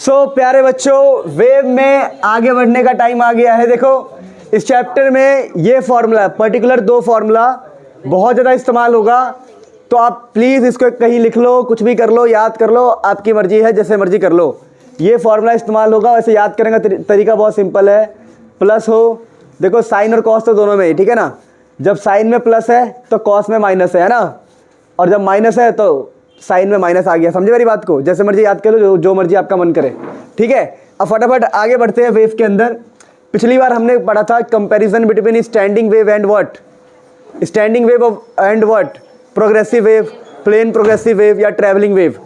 प्यारे बच्चों, वेव में आगे बढ़ने का टाइम आ गया है। देखो इस चैप्टर में ये फॉर्मूला, पर्टिकुलर दो फॉर्मूला बहुत ज़्यादा इस्तेमाल होगा, तो आप प्लीज़ इसको कहीं लिख लो, कुछ भी कर लो, याद कर लो, आपकी मर्जी है, जैसे मर्जी कर लो। ये फॉर्मूला इस्तेमाल होगा। वैसे याद करने का तरीका बहुत सिंपल है। प्लस हो, देखो साइन और कॉस तो दोनों में ही, ठीक है ना। जब साइन में प्लस है तो कॉस में माइनस है ना, और जब माइनस है तो साइन में माइनस आ गया। समझे मेरी बात को? जैसे मर्जी याद कर लो, जो मर्जी आपका मन करे, ठीक है। अब फटाफट आगे बढ़ते हैं वेव के अंदर। पिछली बार हमने पढ़ा था comparison between standing wave and what, standing wave and what, progressive wave, plane progressive wave या ट्रैवलिंग वेव।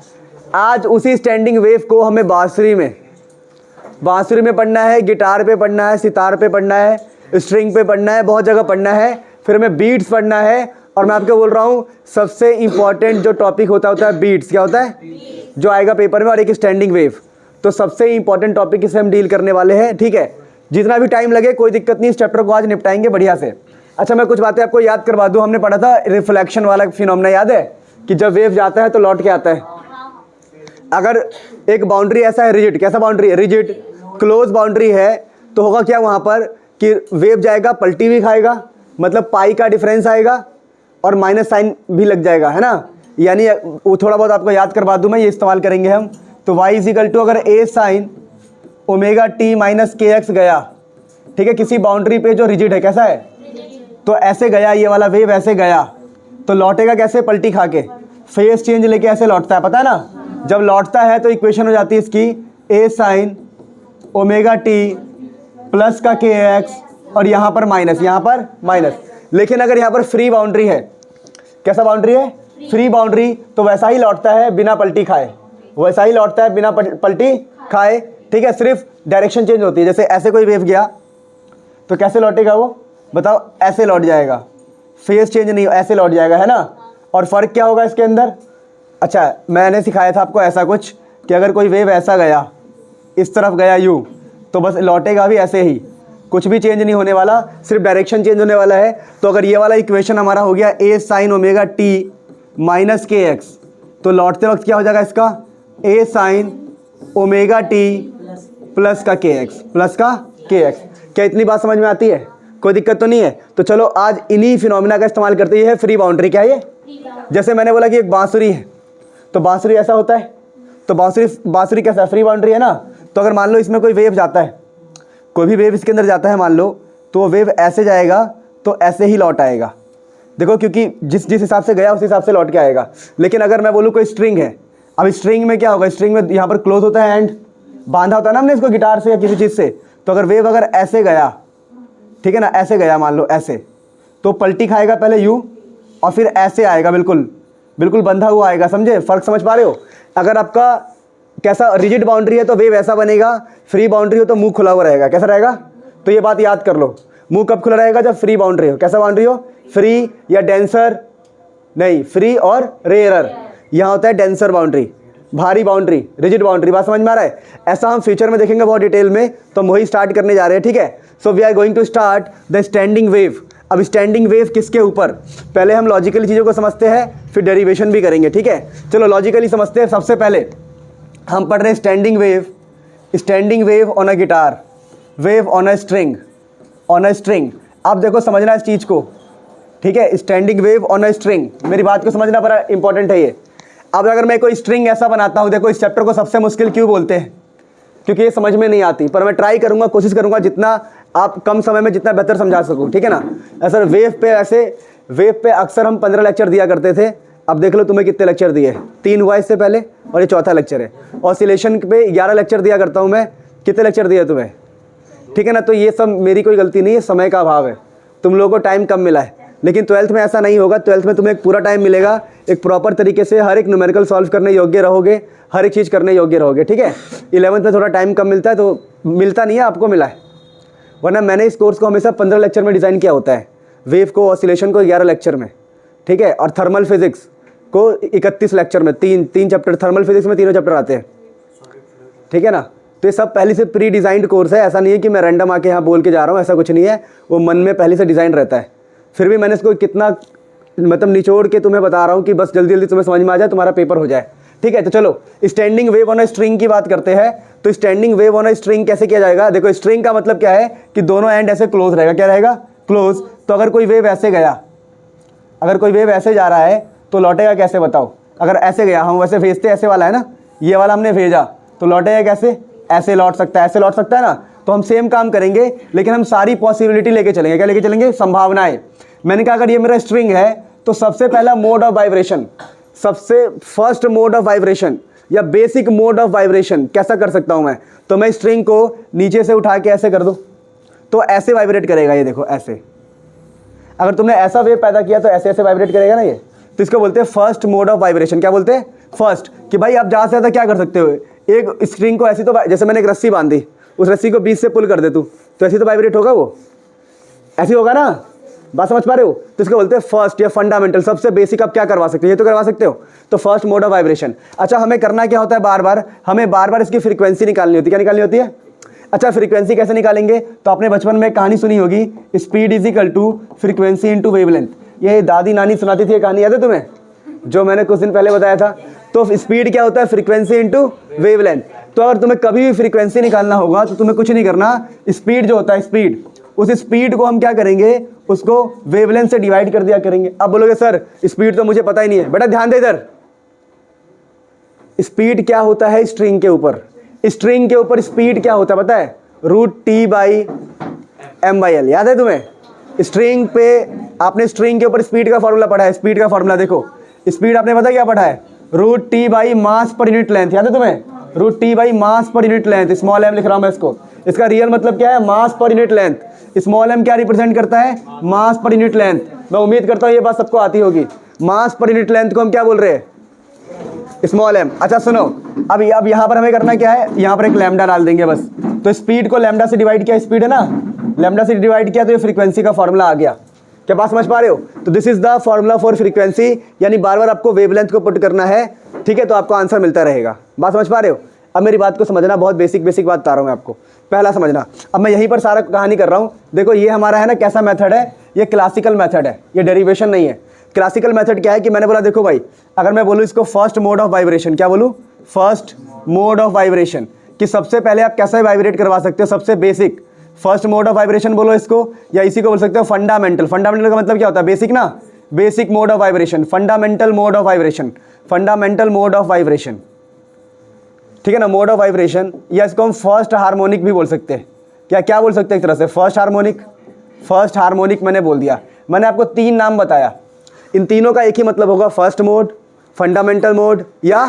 आज उसी स्टैंडिंग वेव को हमें बांसुरी में पढ़ना है, गिटार पे पढ़ना है, सितार पे पढ़ना है, स्ट्रिंग पे पढ़ना है, बहुत जगह पढ़ना है। फिर हमें बीट्स पढ़ना है। और मैं आपको बोल रहा हूँ सबसे इंपॉर्टेंट जो टॉपिक होता है बीट्स। क्या होता है? जो आएगा पेपर में, और एक स्टैंडिंग वेव। तो सबसे इंपॉर्टेंट टॉपिक इसे हम डील करने वाले हैं, ठीक है। जितना भी टाइम लगे कोई दिक्कत नहीं, इस चैप्टर को आज निपटाएंगे बढ़िया से। अच्छा, मैं कुछ बातें आपको याद करवा दूँ। हमने पढ़ा था रिफ्लेक्शन वाला फिनोमेना, याद है कि जब वेव जाता है तो लौट के आता है। अगर एक बाउंड्री ऐसा है रिजिड, कैसा बाउंड्री है? रिजिड क्लोज बाउंड्री है, तो होगा क्या वहाँ पर कि वेव जाएगा, पलटी भी खाएगा, मतलब पाई का डिफरेंस आएगा और माइनस साइन भी लग जाएगा, है ना। यानी वो थोड़ा बहुत आपको याद करवा दूँ मैं, ये इस्तेमाल करेंगे हम। तो y इजिकल टू अगर a sine omega T minus K x गया, ठीक है, किसी बाउंड्री पे जो रिजिड है, कैसा है, तो ऐसे गया, ये वाला वेव ऐसे गया, तो लौटेगा कैसे? पलटी खा के, फेस चेंज लेके ऐसे लौटता है, पता है ना। जब लौटता है तो इक्वेशन हो जाती है इसकी a sine omega T plus का के एक्स, और यहाँ पर माइनस। लेकिन अगर यहाँ पर फ्री बाउंड्री है, कैसा बाउंड्री है? फ्री बाउंड्री, तो वैसा ही लौटता है बिना पलटी खाए, ठीक है। सिर्फ डायरेक्शन चेंज होती है। जैसे ऐसे कोई वेव गया तो कैसे लौटेगा वो, बताओ? ऐसे लौट जाएगा, फेस चेंज नहीं, ऐसे लौट जाएगा, है ना। और फर्क क्या होगा इसके अंदर? अच्छा, मैंने सिखाया था आपको ऐसा कुछ कि अगर कोई वेव ऐसा गया, इस तरफ गया यूँ, तो बस लौटेगा भी ऐसे ही, कुछ भी चेंज नहीं होने वाला, सिर्फ डायरेक्शन चेंज होने वाला है। तो अगर ये वाला इक्वेशन हमारा हो गया a sine omega T minus K x, तो लौटते वक्त क्या हो जाएगा इसका? a sine omega T plus का के एक्स। क्या इतनी बात समझ में आती है? कोई दिक्कत तो नहीं है? तो चलो आज इन्हीं फिनोमिना का इस्तेमाल करते हैं। फ्री बाउंड्री क्या है ये? जैसे मैंने बोला कि एक बांसुरी है, तो बांसुरी ऐसा होता है, तो बांसुरी कैसा है? फ्री बाउंड्री है ना। तो अगर मान लो इसमें कोई वेव जाता है, कोई भी वेव इसके अंदर जाता है मान लो, तो वो वेव ऐसे जाएगा तो ऐसे ही लौट आएगा। देखो, क्योंकि जिस हिसाब से गया उस हिसाब से लौट के आएगा। लेकिन अगर मैं बोलूँ कोई स्ट्रिंग है, अब स्ट्रिंग में क्या होगा? स्ट्रिंग में यहाँ पर क्लोज होता है, एंड बांधा होता है ना हमने इसको गिटार से या किसी चीज़ से। तो अगर वेव अगर ऐसे गया, ठीक है ना, ऐसे गया मान लो ऐसे, तो पलटी खाएगा पहले यूँ और फिर ऐसे आएगा, बिल्कुल बंधा हुआ आएगा। समझे? फर्क समझ पा रहे हो? अगर आपका कैसा रिजिड बाउंड्री है तो वेव ऐसा बनेगा, फ्री बाउंड्री हो तो मुंह खुला हुआ रहेगा। कैसा रहेगा? तो ये बात याद कर लो, मुंह कब खुला रहेगा? जब फ्री बाउंड्री हो। कैसा बाउंड्री हो? फ्री या डेंसर नहीं, फ्री और रेयरर। यहाँ होता है डेंसर बाउंड्री, भारी बाउंड्री, रिजिड बाउंड्री। बात समझ में आ रहा है? ऐसा हम फ्यूचर में देखेंगे बहुत डिटेल में, तो हम वही स्टार्ट करने जा रहे हैं, ठीक है। So we are going to start the standing wave. अब स्टैंडिंग वेव किसके ऊपर? पहले हम लॉजिकली चीज़ों को समझते हैं, फिर डेरिवेशन भी करेंगे, ठीक है। चलो लॉजिकली समझते हैं। सबसे पहले हम पढ़ रहे हैं standing wave on a guitar, wave on a string. आप देखो, समझना इस चीज़ को, ठीक है। Standing wave on a string, मेरी बात को समझना बड़ा इंपॉर्टेंट है ये। अब अगर मैं कोई स्ट्रिंग ऐसा बनाता हूँ, देखो इस चैप्टर को सबसे मुश्किल क्यों बोलते हैं? क्योंकि ये समझ में नहीं आती, पर मैं ट्राई करूँगा, कोशिश करूँगा जितना आप कम समय में जितना बेहतर समझा सकूँ, ठीक है ना। ऐसा वेव पे अक्सर हम 15 लेक्चर दिया करते थे। अब देख लो तुम्हें कितने लेक्चर दिए, 3 हुआ इससे पहले, और ये चौथा लेक्चर है। ऑसिलेशन पे 11 लेक्चर दिया करता हूँ मैं। कितने लेक्चर दिए तुम्हें? ठीक है ना। तो ये सब मेरी कोई गलती नहीं है, समय का अभाव है, तुम लोगों को टाइम कम मिला है। लेकिन 12th में ऐसा नहीं होगा। 12th में तुम्हें एक पूरा टाइम मिलेगा, एक प्रॉपर तरीके से हर एक न्यूमेरिकल सॉल्व करने योग्य रहोगे, हर एक चीज़ करने योग्य रहोगे, ठीक है। 11th में थोड़ा टाइम कम मिलता है, तो मिलता नहीं है, आपको मिला है। वरना मैंने इस कोर्स को हमेशा 15 लेक्चर में डिज़ाइन किया होता है, वेव को, ऑसिलेशन को 11 लेक्चर में, ठीक है। और थर्मल फिजिक्स को 31 लेक्चर में, तीन चैप्टर थर्मल फिजिक्स में, तीनों चैप्टर आते हैं, ठीक है ना। तो ये सब पहले से प्री डिज़ाइंड कोर्स है। ऐसा नहीं है कि मैं रैंडम आके यहाँ बोल के जा रहा हूँ, ऐसा कुछ नहीं है। वो मन में पहले से डिज़ाइन रहता है। फिर भी मैंने इसको कितना मतलब निचोड़ के तुम्हें बता रहा हूँ कि बस जल्दी जल्दी तुम्हें समझ में आ जाए, तुम्हारा पेपर हो जाए। ठीक है, तो चलो standing wave on a string की बात करते हैं। तो standing wave on a string कैसे किया जाएगा? देखो स्ट्रिंग का मतलब क्या है कि दोनों एंड ऐसे क्लोज रहेगा। क्या रहेगा? क्लोज। तो अगर कोई वेव ऐसे गया, अगर कोई वेव ऐसे जा रहा है तो लौटेगा कैसे बताओ? अगर ऐसे गया, हम वैसे भेजते ऐसे वाला है ना, ये वाला हमने भेजा तो लौटेगा कैसे? ऐसे लौट सकता है, ऐसे लौट सकता है ना। तो हम सेम काम करेंगे लेकिन हम सारी पॉसिबिलिटी लेके चलेंगे। क्या लेके चलेंगे? संभावनाएं। मैंने कहा अगर ये मेरा स्ट्रिंग है तो सबसे पहला मोड ऑफ वाइब्रेशन, सबसे फर्स्ट मोड ऑफ वाइब्रेशन या बेसिक मोड ऑफ वाइब्रेशन कैसा कर सकता हूं मैं? तो मैं स्ट्रिंग को नीचे से उठा के ऐसे कर दूं तो ऐसे वाइब्रेट करेगा। ये देखो ऐसे, अगर तुमने ऐसा वेव पैदा किया तो ऐसे ऐसे वाइब्रेट करेगा ना ये। तो इसको बोलते हैं फर्स्ट मोड ऑफ वाइब्रेशन। क्या बोलते हैं? फर्स्ट। कि भाई आप ज़्यादा से ज़्यादा क्या कर सकते हो? एक स्ट्रिंग को ऐसी, तो जैसे मैंने एक रस्सी बांधी, उस रस्सी को बीच से पुल कर दे तू, तो ऐसी तो वाइब्रेट होगा, वो ऐसी होगा ना। बात समझ पा रहे हो? तो इसको बोलते हैं फर्स्ट या फंडामेंटल, सबसे बेसिक आप क्या करवा सकते हो, ये तो करवा सकते हो। तो फर्स्ट मोड ऑफ वाइब्रेशन। अच्छा, हमें करना क्या होता है? बार बार हमें बार बार इसकी फ्रीक्वेंसी निकालनी होती है। क्या निकालनी होती है? अच्छा, फ्रीक्वेंसी कैसे निकालेंगे? तो आपने बचपन में कहानी सुनी होगी, speed is equal to frequency into wavelength. ये दादी नानी सुनाती थी, ये कहानी याद है तुम्हें, जो मैंने कुछ दिन पहले बताया था। तो स्पीड क्या होता है? Frequency into wavelength. तो अगर तुम्हें कभी भी फ्रीक्वेंसी निकालना होगा तो तुम्हें कुछ नहीं करना, स्पीड जो होता है स्पीड, उस स्पीड को हम क्या करेंगे? उसको वेवलेंथ से डिवाइड कर दिया करेंगे। अब बोलोगे सर स्पीड तो मुझे पता ही नहीं है। बेटा ध्यान दे इधर, स्पीड क्या होता है स्ट्रिंग के ऊपर? स्ट्रिंग के ऊपर स्पीड क्या होता है पता है? √T/m/L। याद है तुम्हें? स्ट्रिंग पे आपने स्ट्रिंग के ऊपर स्पीड का फॉर्मूला पढ़ा है। स्पीड का फॉर्मूला देखो, स्पीड आपने पता क्या पढ़ा है? √T/मास पर यूनिट लेंथ। याद है तुम्हें? √T/मास पर यूनिट लेंथ। स्मॉल m लिख रहा हूं मैं इसको, इसका रियल मतलब क्या है? मास पर यूनिट लेंथ। स्मॉल m क्या रिप्रेजेंट करता है? मास पर यूनिट लेंथ। मैं उम्मीद करता हूं ये बात सबको आती होगी। मास पर यूनिट लेंथ को हम क्या बोल रहे हैं? Small m। अच्छा सुनो, अब यहाँ पर हमें करना क्या है? यहाँ पर एक लैम्डा डाल देंगे बस। तो स्पीड को लैम्डा से डिवाइड किया, स्पीड है ना, लैम्डा से डिवाइड किया तो ये फ्रीक्वेंसी का फॉर्मूला आ गया। क्या बात समझ पा रहे हो? तो this is the formula for frequency, यानी बार बार आपको वेवलेंथ को पुट करना है, ठीक है, तो आपको आंसर मिलता रहेगा। बात समझ पा रहे हो? अब मेरी बात को समझना, बहुत बेसिक बात बता रहा हूँ मैं आपको। पहला समझना, अब मैं यहीं पर सारा कहानी कर रहा हूँ। देखो ये हमारा है ना, कैसा मेथड है? ये क्लासिकल मेथड है, ये डेरिवेशन नहीं है। क्लासिकल मेथड क्या है कि मैंने बोला देखो भाई, अगर मैं बोलूँ इसको फर्स्ट मोड ऑफ वाइब्रेशन, क्या बोलूँ? फर्स्ट मोड ऑफ वाइब्रेशन, कि सबसे पहले आप कैसा वाइब्रेट करवा सकते हो? सबसे basic first mode of vibration बोलो इसको, या इसी को बोल सकते हो फंडामेंटल। फंडामेंटल का मतलब क्या होता है? बेसिक ना, basic mode of vibration, fundamental mode of vibration, fundamental mode of vibration, ठीक है ना, मोड ऑफ वाइब्रेशन। या इसको हम फर्स्ट हार्मोनिक भी बोल सकते हैं। क्या बोल सकते हैं एक तरह से? First harmonic. फर्स्ट हार्मोनिक मैंने बोल दिया। मैंने आपको 3 नाम बताया, इन तीनों का एक ही मतलब होगा, फर्स्ट मोड, फंडामेंटल मोड या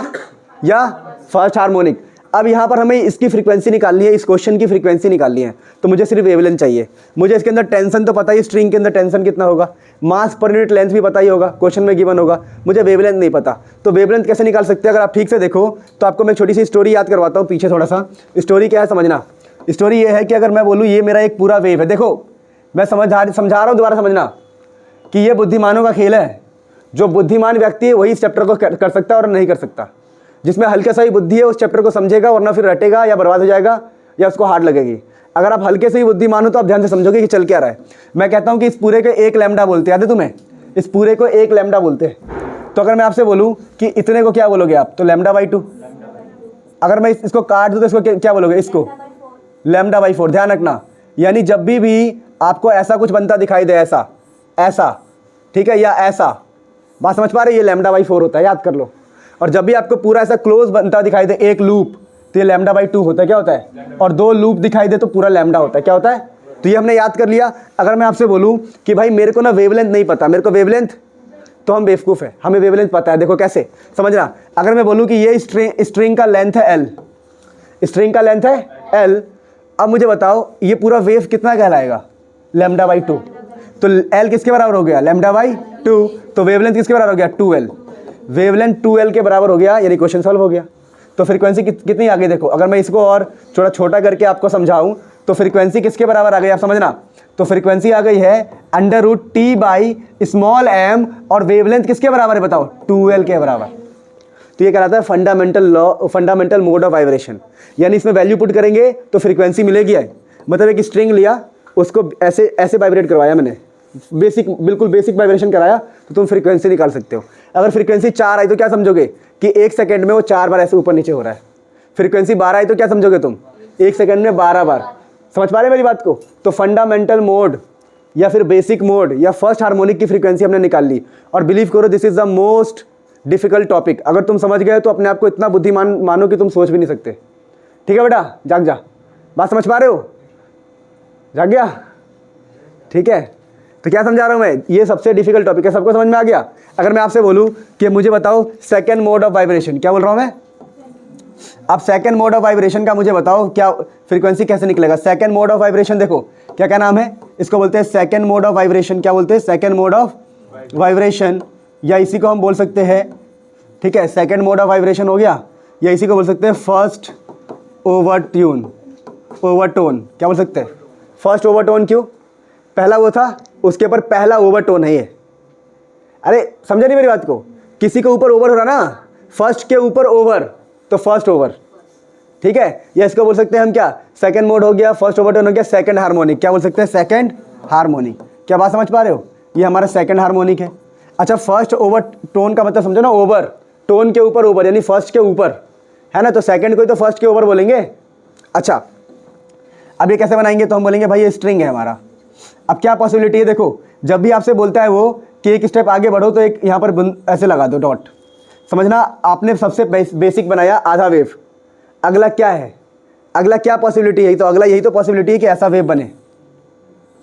फर्स्ट हार्मोनिक। अब यहाँ पर हमें इसकी फ्रीक्वेंसी निकालनी है, इस क्वेश्चन की फ्रीक्वेंसी निकालनी है, तो मुझे सिर्फ वेवलेंथ चाहिए। मुझे इसके अंदर टेंशन तो पता ही, स्ट्रिंग के अंदर टेंशन कितना होगा, मास पर यूनिट लेंथ भी पता ही होगा, क्वेश्चन में गिवन होगा, मुझे वेवलेंथ नहीं पता। तो वेवलेंथ कैसे निकाल सकते हैं? अगर आप ठीक से देखो तो आपको मैं छोटी सी स्टोरी याद करवाता हूँ पीछे। थोड़ा सा स्टोरी क्या है समझना। स्टोरी ये है कि अगर मैं बोलूँ ये मेरा एक पूरा वेव है, देखो मैं समझा रहा हूँ, दोबारा समझना कि ये बुद्धिमानों का खेल है। जो बुद्धिमान व्यक्ति है वही इस चैप्टर को कर सकता है और नहीं कर सकता। जिसमें हल्के सा ही बुद्धि है उस चैप्टर को समझेगा, वरना फिर रटेगा या बर्बाद हो जाएगा या उसको हार्ड लगेगी। अगर आप हल्के से ही बुद्धिमान हो तो आप ध्यान से समझोगे कि चल क्या रहा है। मैं कहता हूँ कि इस पूरे को 1 लैम्डा बोलते हैं, याद है तुम्हें? इस पूरे को 1 लैम्डा बोलते हैं। तो अगर मैं आपसे बोलूँ कि इतने को क्या बोलोगे आप? तो λ/2। अगर मैं इसको काट दूँ तो इसको क्या बोलोगे? इसको λ/4। ध्यान रखना, यानी जब भी आपको ऐसा कुछ बनता दिखाई दे, ऐसा, ठीक है, या ऐसा, बात समझ पा रहे? ये λ/4 होता है, याद कर लो। और जब भी आपको पूरा ऐसा क्लोज बनता दिखाई दे, एक लूप, तो ये λ/2 होता है। क्या होता है? और 2 लूप दिखाई दे तो पूरा लैम्डा होता है। क्या होता है? तो ये हमने याद कर लिया। अगर मैं आपसे बोलूँ कि भाई मेरे को ना वेवलेंथ नहीं पता, मेरे को वेवलेंथ, तो हम बेवकूफ़ है, हमें वेवलेंथ पता है। देखो कैसे समझना, अगर मैं बोलूँ कि ये स्ट्रिंग का लेंथ है L, स्ट्रिंग का लेंथ है L, अब मुझे बताओ ये पूरा वेव कितना कहलाएगा? λ/2। तो L किसके बराबर हो गया? λ/2। तो वेवलेंथ किसके बराबर हो गया? 2L। वेवलेंथ 2L के बराबर हो गया, यानी क्वेश्चन सॉल्व हो गया। तो फ्रीक्वेंसी कितनी आ गई देखो। अगर मैं इसको और थोड़ा छोटा करके आपको समझाऊं तो फ्रीक्वेंसी किसके बराबर आ गई आप समझना। तो फ्रीक्वेंसी आ गई है √T/m, और वेवलेंथ किसके बराबर है बताओ? 2L के बराबर। तो ये कहलाता है फंडामेंटल मोड ऑफ वाइब्रेशन। यानी इसमें वैल्यू पुट करेंगे तो फ्रीक्वेंसी मिलेगी। मतलब एक स्ट्रिंग लिया, उसको ऐसे वाइब्रेट करवाया मैंने, बेसिक, बिल्कुल बेसिक वाइब्रेशन कराया तो तुम फ्रीक्वेंसी निकाल सकते हो। अगर फ्रीक्वेंसी 4 आई तो क्या समझोगे कि 1 सेकंड में वो 4 बार ऐसे ऊपर नीचे हो रहा है। फ्रीक्वेंसी 12 आई तो क्या समझोगे तुम, 1 सेकंड में 12 बार। समझ पा रहे मेरी बात को? तो फंडामेंटल मोड या फिर बेसिक मोड या फर्स्ट हार्मोनिक की फ्रीक्वेंसी हमने निकाल ली। और बिलीव करो this is the most difficult topic. अगर तुम समझ गए तो अपने आप को इतना बुद्धिमान मानो कि तुम सोच भी नहीं सकते। ठीक है बेटा, जाग जा, बात समझ पा रहे हो? जाग गया? ठीक है, तो क्या समझा रहा हूं मैं, ये सबसे डिफिकल्ट टॉपिक है। सबको समझ में आ गया? अगर मैं आपसे बोलूं कि मुझे बताओ सेकंड मोड ऑफ वाइब्रेशन, क्या बोल रहा हूं मैं? अब सेकंड मोड ऑफ वाइब्रेशन का मुझे बताओ क्या फ्रीक्वेंसी कैसे निकलेगा। सेकंड मोड ऑफ वाइब्रेशन देखो क्या क्या नाम है, इसको बोलते हैं सेकंड मोड ऑफ वाइब्रेशन। क्या बोलते हैं? सेकंड मोड ऑफ वाइब्रेशन, या इसी को हम बोल सकते हैं, ठीक है, सेकंड मोड ऑफ वाइब्रेशन हो गया, या इसी को बोल सकते हैं फर्स्ट ओवरट्यून, ओवरटोन। क्या बोल सकते हैं? First overtone. क्यों? पहला वो था, उसके ऊपर पहला ओवरटोन है ये। अरे समझे नहीं मेरी बात को? किसी के ऊपर ओवर हो रहा ना, फर्स्ट के ऊपर ओवर, तो फर्स्ट ओवर, ठीक है। या इसको बोल सकते हैं हम क्या, सेकंड मोड हो गया, फर्स्ट ओवरटोन हो गया, सेकंड हार्मोनिक। क्या बोल सकते हैं? Second harmonic. क्या बात समझ पा रहे हो? ये हमारा सेकंड हार्मोनिक है। अच्छा, फर्स्ट ओवरटोन का मतलब समझो ना, ओवर, टोन के ऊपर ओवर, यानी फर्स्ट के ऊपर, है ना। तो सेकंड को तो फर्स्ट के ऊपर बोलेंगे। अच्छा, अब ये कैसे बनाएंगे? तो हम बोलेंगे भाई ये स्ट्रिंग है हमारा। अब क्या पॉसिबिलिटी है, देखो जब भी आपसे बोलता है वो कि एक स्टेप आगे बढ़ो तो एक यहाँ पर ऐसे लगा दो डॉट। समझना, आपने सबसे बेसिक बनाया आधा वेव। अगला क्या है, अगला क्या पॉसिबिलिटी है? तो अगला यही तो पॉसिबिलिटी है कि ऐसा वेव बने।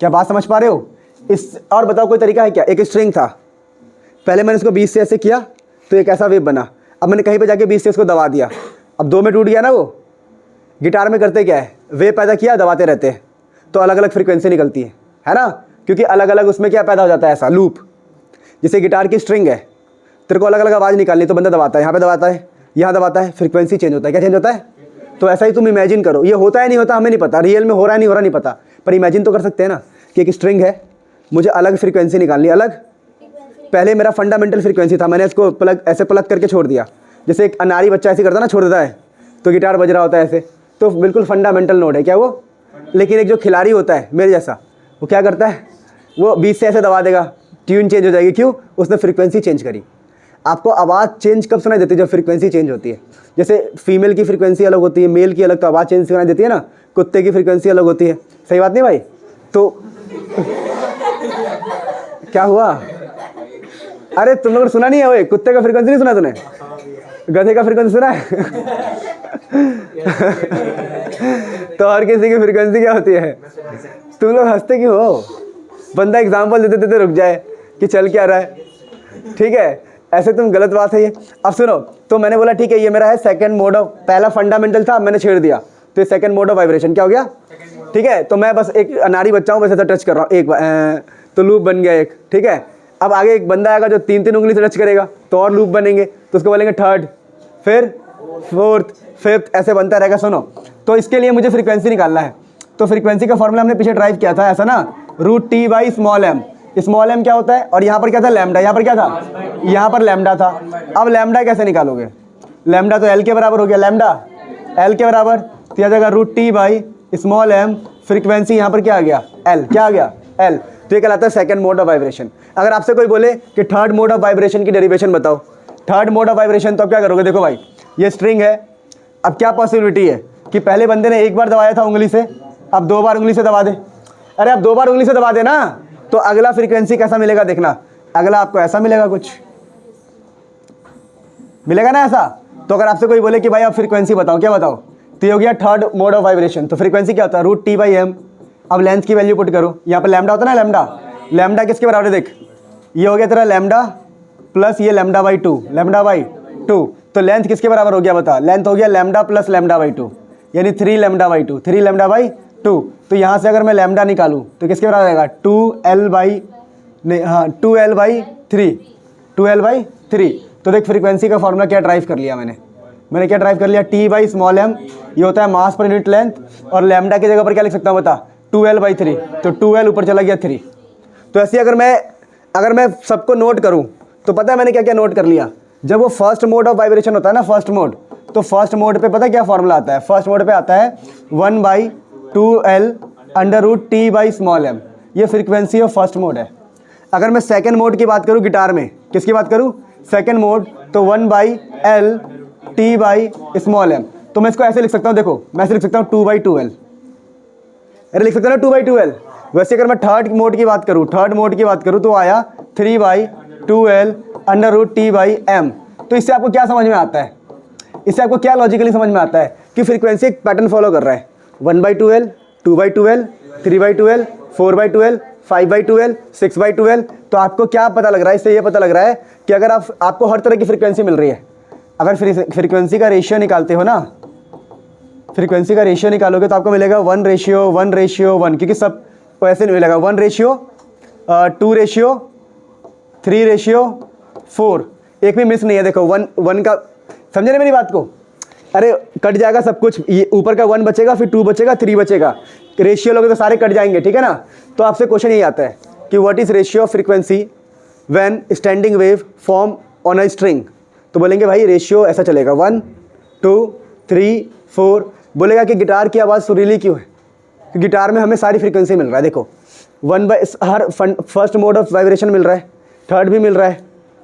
क्या बात समझ पा रहे हो? इस और बताओ कोई तरीका है क्या? एक स्ट्रिंग था, पहले मैंने इसको 20 से ऐसे किया तो एक ऐसा वेव बना। अब मैंने कहीं पे जाके 20 से इसको दबा दिया, अब 2 में टूट गया ना वो। गिटार में करते क्या है, वेव पैदा किया, दबाते रहते हैं, तो अलग अलग फ्रीक्वेंसी निकलती है ना, क्योंकि अलग अलग उसमें क्या पैदा हो जाता है, ऐसा लूप। जैसे गिटार की स्ट्रिंग है, तेरे को अलग अलग आवाज़ निकालनी, तो बंदा दबाता है, यहाँ पे दबाता है, यहाँ दबाता है, फ्रीक्वेंसी चेंज होता है। क्या चेंज होता है? तो ऐसा ही तुम इमेजिन करो, ये होता है नहीं होता हमें नहीं पता, रियल में हो रहा है नहीं हो रहा नहीं पता, पर इमेजिन तो कर सकते हैं ना कि एक स्ट्रिंग है, मुझे अलग फ्रीक्वेंसी निकालनी, अलग। पहले मेरा फंडामेंटल फ्रीक्वेंसी था, मैंने इसको ऐसे प्लग करके छोड़ दिया। जैसे एक अनारी बच्चा ऐसे करता है ना, छोड़ देता है तो गिटार बज रहा होता है ऐसे, तो बिल्कुल फंडामेंटल नोट है क्या वो। लेकिन एक जो खिलाड़ी होता है मेरे जैसा, वो क्या करता है, वो 20 से ऐसे दबा देगा, ट्यून चेंज हो जाएगी। क्यों? उसने फ्रीक्वेंसी चेंज करी। आपको आवाज़ चेंज कब सुनाई देती है? जब फ्रीक्वेंसी चेंज होती है। जैसे फीमेल की फ्रीक्वेंसी अलग होती है, मेल की अलग, तो आवाज़ चेंज सुनाई देती है ना। कुत्ते की फ्रीक्वेंसी अलग होती है, सही बात नहीं भाई? तो क्या हुआ? अरे तुम लोगों ने सुना नहीं है? वो कुत्ते का फ्रीक्वेंसी नहीं सुना तूने? गधे का फ्रीक्वेंसी सुना है? तो हर किसी की फ्रीक्वेंसी क्या होती है? तुम लोग हंसते क्यों हो? बंदा एग्जाम्पल देते देते रुक जाए कि चल क्या रहा है, ठीक है। ऐसे तुम गलत बात है ये। अब सुनो, तो मैंने बोला ठीक है ये मेरा है सेकंड मोड ऑफ, पहला फंडामेंटल था मैंने छेड़ दिया, तो ये सेकंड मोड ऑफ वाइब्रेशन क्या हो गया? ठीक है, तो मैं बस एक अनारी बच्चा हूँ, बस ऐसा टच कर रहा हूँ, एक तो लूप बन गया एक, ठीक है। अब आगे एक बंदा आएगा जो 3-3 उंगली से टच करेगा, तो और लूप बनेंगे, तो उसको बोलेंगे थर्ड, फिर फोर्थ, फिफ्थ, ऐसे बनता रहेगा। सुनो, तो इसके लिए मुझे फ्रीक्वेंसी निकालना है, तो फ्रीक्वेंसी का फॉर्मूला हमने पीछे ड्राइव किया था ऐसा ना, √T/स्मॉल m। स्मॉल m क्या होता है? और यहाँ पर क्या था? लैम्डा। यहाँ पर क्या था? यहाँ पर लैम्डा था। अब लैम्डा कैसे निकालोगे? लैम्डा तो L के बराबर हो गया, लैम्डा L के बराबर, तो यह जगह √T/स्मॉल m, फ्रीक्वेंसी यहाँ पर क्या आ गया? L। क्या आ गया? L। तो ये कहलाता है सेकंड मोड ऑफ वाइब्रेशन। अगर आपसे कोई बोले कि थर्ड मोड ऑफ वाइब्रेशन की डेरिवेशन बताओ, थर्ड मोड ऑफ वाइब्रेशन, तो आप क्या करोगे? देखो भाई, ये स्ट्रिंग है, अब क्या पॉसिबिलिटी है कि पहले बंदे ने एक बार दबाया था उंगली से, अब 2 बार उंगली से दबा दे। अरे अब 2 बार उंगली से दबा दे ना, तो अगला फ्रीक्वेंसी कैसा मिलेगा देखना, अगला आपको ऐसा मिलेगा, कुछ मिलेगा ना ऐसा। तो अगर आपसे कोई बोले कि भाई आप फ्रीक्वेंसी बताओ, क्या बताओ, तो ये हो गया थर्ड मोड ऑफ वाइब्रेशन। तो फ्रीक्वेंसी क्या होता है? √T/m। अब लेंथ की वैल्यू पुट करो, यहाँ पर लैम्डा होता है ना, लैम्डा, लैम्डा किसके बराबर है? देख, ये हो गया तेरा लैम्डा प्लस ये λ/2, λ/2। तो लेंथ किसके बराबर हो गया बता? लेंथ हो गया लैम्डा प्लस λ/2, यानी 3 λ/2, 3 λ/2। तो यहाँ से अगर मैं लैम्डा निकालूँ तो किसके बराबर आएगा? 2L/3। तो देख फ्रीक्वेंसी का फॉर्मूला क्या ड्राइव कर लिया मैंने क्या ड्राइव कर लिया? T/स्मॉल m, ये होता है मास पर यूनिट लेंथ, और लैम्डा की जगह पर क्या लिख सकता हूँ बता? 2L/3। तो 2L ऊपर चला गया 3। तो ऐसे अगर मैं सबको नोट करूँ तो पता है मैंने क्या क्या नोट कर लिया? जब वो फर्स्ट मोड ऑफ वाइब्रेशन होता है ना, फर्स्ट मोड, तो फर्स्ट मोड पे पता है क्या फॉर्मूला आता है? फर्स्ट मोड पे आता है 1/2L √T/स्मॉल m। ये फ्रीक्वेंसी ऑफ फर्स्ट मोड है। अगर मैं सेकंड मोड की बात करूँ गिटार में, किसकी बात करूँ, सेकंड मोड, तो 1/L T/m। तो मैं इसको ऐसे लिख सकता हूँ, देखो मैं ऐसे लिख सकता हूँ 2/2L, अरे लिख सकता हूँ ना 2/2L। वैसे अगर मैं थर्ड मोड की बात करूँ तो आया 3/2L √T/m। तो इससे आपको क्या समझ में आता है, इससे आपको क्या लॉजिकली समझ में आता है कि फ्रीक्वेंसी एक पैटर्न फॉलो कर रहा है, 1/2L 2/2L 3/2L 4/2L 5/2L 6/2L। तो आपको क्या पता लग रहा है, इससे ये पता लग रहा है कि अगर आपको हर तरह की फ्रीक्वेंसी मिल रही है, अगर फ्रीक्वेंसी का रेशियो निकालते हो ना, फ्रीक्वेंसी का रेशियो निकालोगे तो आपको मिलेगा 1:1:1, क्योंकि सब वैसे नहीं मिलेगा, 1:2:3:4, एक भी मिस नहीं है। देखो 1 का, समझे ना मेरी बात को, अरे कट जाएगा सब कुछ, ये ऊपर का 1 बचेगा, फिर 2 बचेगा, 3 बचेगा, रेशियो लोगे तो सारे कट जाएंगे, ठीक है ना। तो आपसे क्वेश्चन यही आता है कि what is ratio of frequency when standing wave form on a string. तो बोलेंगे भाई रेशियो ऐसा चलेगा 1 2 3 4। बोलेगा कि गिटार की आवाज़ सुरीली क्यों है, कि गिटार में हमें सारी फ्रीक्वेंसी मिल रहा है। देखो हर फर्स्ट मोड ऑफ वाइब्रेशन मिल रहा है, थर्ड भी मिल रहा है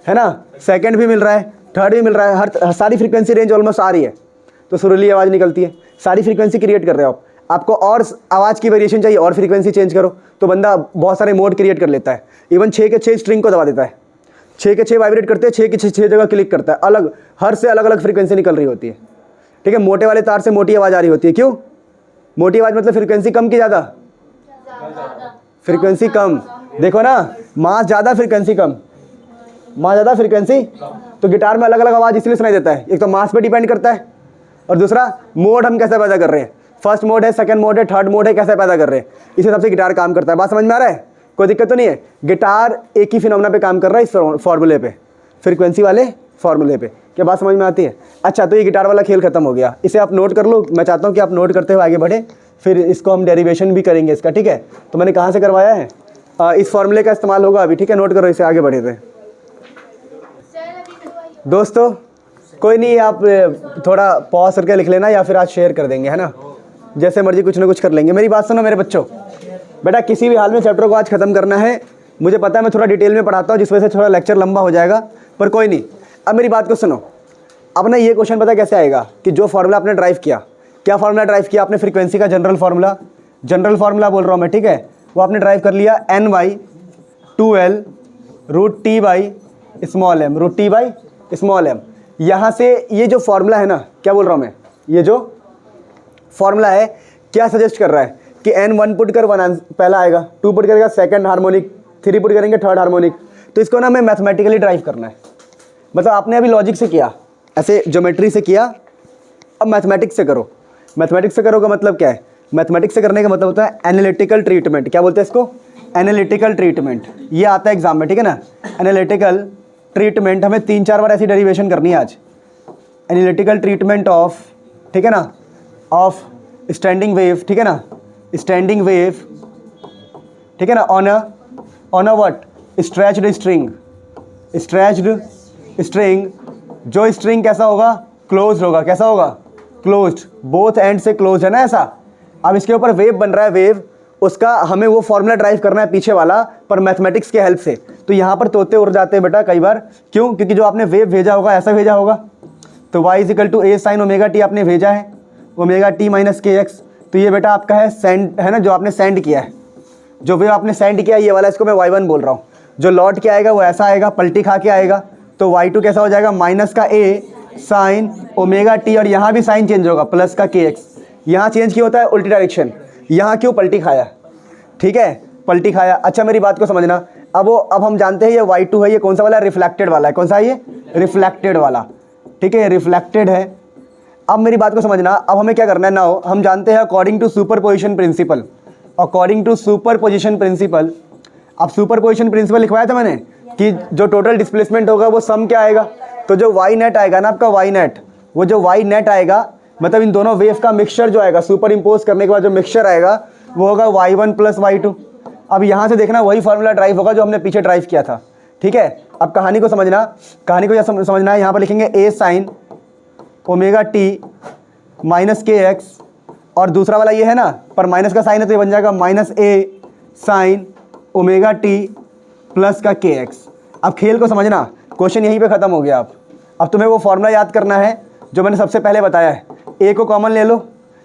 ना, सेकंड भी मिल रहा है, थर्ड भी मिल रहा है, हर सारी फ्रीक्वेंसी रेंज ऑलमोस्ट आ रही है, तो सुरीली आवाज़ निकलती है। सारी फ्रीक्वेंसी क्रिएट कर रहे हो आपको और आवाज़ की वेरिएशन चाहिए और फ्रीक्वेंसी चेंज करो, तो बंदा बहुत सारे मोड क्रिएट कर लेता है। इवन 6 के 6 स्ट्रिंग को दबा देता है, 6 के 6 वाइब्रेट करते हैं, 6 की 6 जगह क्लिक करता है, अलग हर से अलग अलग फ्रीक्वेंसी निकल रही होती है, ठीक है। मोटे वाले तार से मोटी आवाज़ आ रही होती है, क्यों, मोटी आवाज़ मतलब फ्रीक्वेंसी कम की ज़्यादा, फ्रीक्वेंसी कम। देखो ना, मास ज़्यादा फ्रीक्वेंसी कम, मास ज़्यादा फ्रीक्वेंसी। तो गिटार में अलग अलग आवाज़ इसलिए सुनाई देता है, एक तो मास पे डिपेंड करता है, और दूसरा मोड हम कैसे पैदा कर रहे हैं, फर्स्ट मोड है, सेकंड मोड है, थर्ड मोड है, कैसे पैदा कर रहे हैं, इस हिसाब से गिटार काम करता है। बात समझ में आ रहा है, कोई दिक्कत तो नहीं है। गिटार एक ही फिनोमेना पे काम कर रहा है, इस फॉर्मूले पे, फ्रीक्वेंसी वाले फॉर्मूले पे। क्या बात समझ में आती है? अच्छा, तो ये गिटार वाला खेल खत्म हो गया, इसे आप नोट कर लो। मैं चाहता हूँ कि आप नोट करते हुए आगे बढ़े, फिर इसको हम डेरिवेशन भी करेंगे इसका, ठीक है। तो मैंने कहाँ से करवाया है, इस फॉर्मूले का इस्तेमाल होगा अभी, ठीक है। नोट करो इसे, आगे बढ़े थे दोस्तों। कोई नहीं, आप थोड़ा पॉज करके लिख लेना या फिर आज शेयर कर देंगे, है ना, जैसे मर्जी कुछ ना कुछ कर लेंगे। मेरी बात सुनो मेरे बच्चों, बेटा किसी भी हाल में चैप्टर को आज ख़त्म करना है। मुझे पता है मैं थोड़ा डिटेल में पढ़ाता हूँ, जिस वजह से थोड़ा लेक्चर लंबा हो जाएगा, पर कोई नहीं। अब मेरी बात को सुनो। अब ना ये क्वेश्चन पता कैसे आएगा कि जो फार्मूला आपने ड्राइव किया, क्या फार्मूला ड्राइव किया आपने, फ्रीक्वेंसी का जनरल फार्मूला बोल रहा हूँ मैं, ठीक है। वो आपने ड्राइव कर लिया n/2L √T/m। यहाँ से ये जो फार्मूला है ना, क्या बोल रहा हूँ मैं, ये जो फार्मूला है क्या सजेस्ट कर रहा है कि n 1 पुट कर 1 पहला आएगा, 2 पुट करेगा सेकंड हार्मोनिक, 3 पुट करेंगे थर्ड हार्मोनिक। तो इसको ना हमें मैथमेटिकली ड्राइव करना है। मतलब आपने अभी लॉजिक से किया, ऐसे ज्योमेट्री से किया, अब मैथमेटिक्स से करो। मैथमेटिक्स से करो का मतलब क्या है, मैथमेटिक्स से करने का मतलब होता है एनालिटिकल ट्रीटमेंट। क्या बोलते हैं इसको, एनालिटिकल ट्रीटमेंट। ये आता है एग्जाम में, ठीक है ना, एनालिटिकल ट्रीटमेंट। हमें 3-4 बार ऐसी डेरिवेशन करनी है आज। एनालिटिकल ट्रीटमेंट ऑफ, ठीक है ना, ऑफ स्टैंडिंग वेव, ठीक है ना, स्टैंडिंग वेव, ठीक है ना, on a what, stretched string, stretched string. जो स्ट्रिंग कैसा होगा, क्लोज्ड होगा। कैसा होगा, क्लोज्ड, बोथ एंड से क्लोज है ना ऐसा। अब इसके ऊपर वेव बन रहा है, वेव, उसका हमें वो फॉर्मूला ड्राइव करना है पीछे वाला, पर मैथमेटिक्स के हेल्प से। तो यहाँ पर तोते उड़ जाते हैं बेटा कई बार, क्यों, क्योंकि जो आपने वेव भेजा होगा ऐसा भेजा होगा। तो y = a sin ω t आपने भेजा है, ω t - kx। तो ये बेटा आपका है सेंड, है ना, जो आपने सेंड किया है, जो वेव आपने सेंड किया ये वाला, इसको मैं y1 बोल रहा हूँ। जो लौट के आएगा वो ऐसा आएगा, पलटी खा के आएगा। तो y2 कैसा हो जाएगा, -a sin ω t, और यहाँ भी साइन चेंज होगा, प्लस का kx। यहाँ चेंज क्यों होता है, उल्टी डायरेक्शन। यहाँ क्यों, पलटी खाया, ठीक है, पलटी खाया। अच्छा मेरी बात को समझना। अब हम जानते हैं ये y2 है, ये कौन सा वाला, रिफ्लेक्टेड वाला है। कौन सा है ये, रिफ्लेक्टेड वाला, ठीक है, रिफ्लेक्टेड है। अब मेरी बात को समझना। अब हमें क्या करना है ना, हम जानते हैं according to superposition principle, according to superposition principle. अब सुपरपोजिशन प्रिंसिपल लिखवाया था मैंने कि जो टोटल डिस्प्लेसमेंट होगा वो सम क्या आएगा। तो जो वाई नेट आएगा ना आपका, वाई नेट, वो जो वाई नेट आएगा मतलब इन दोनों वेव का मिक्सचर जो आएगा, सुपर इम्पोज करने के बाद जो मिक्सचर आएगा वो होगा y1 + y2। अब यहाँ से देखना वही फार्मूला ड्राइव होगा जो हमने पीछे ड्राइव किया था, ठीक है। अब कहानी को समझना, कहानी को समझना है। यहाँ पर लिखेंगे a sin ω t - kx, और दूसरा वाला ये है ना, पर माइनस का साइन है तो ये बन जाएगा -a sin ω t प्लस का के एक्स। अब खेल को समझना, क्वेश्चन यहीं पे ख़त्म हो गया। अब तुम्हें वो फॉर्मूला याद करना है जो मैंने सबसे पहले बताया है। ए को कॉमन ले लो,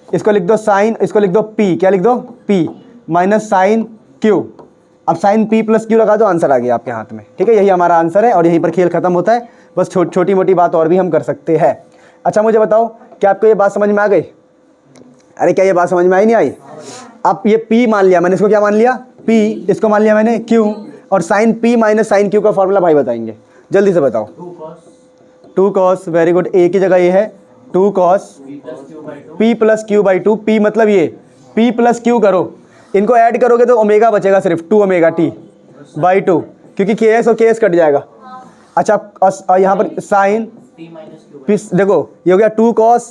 इसको लिख दो साइन, इसको लिख दो पी, क्या लिख दो पी माइनस साइन क्यू। अब साइन पी प्लस क्यू लगा दो, आंसर आ गया आपके हाथ में। ठीक है, यही हमारा आंसर है और यहीं पर खेल खत्म होता है। बस छोटी मोटी बात और भी हम कर सकते हैं। अच्छा मुझे बताओ, क्या आपको ये बात समझ में आ गई? अरे क्या ये बात समझ में आई नहीं आई? अब ये P मान लिया मैंने, इसको क्या मान लिया P, इसको मान लिया मैंने Q, और sine P minus sine Q का फॉर्मूला भाई बताएंगे, जल्दी से बताओ। 2 cos, वेरी गुड। ए की जगह ये है 2 cos P plus Q by 2। P मतलब ये P प्लस क्यू करो, इनको ऐड करोगे तो ओमेगा बचेगा, सिर्फ 2 ओमेगा टी बाई 2, क्योंकि के एस और के एस कट जाएगा। अच्छा यहाँ पर साइन P, देखो ये हो गया 2 cos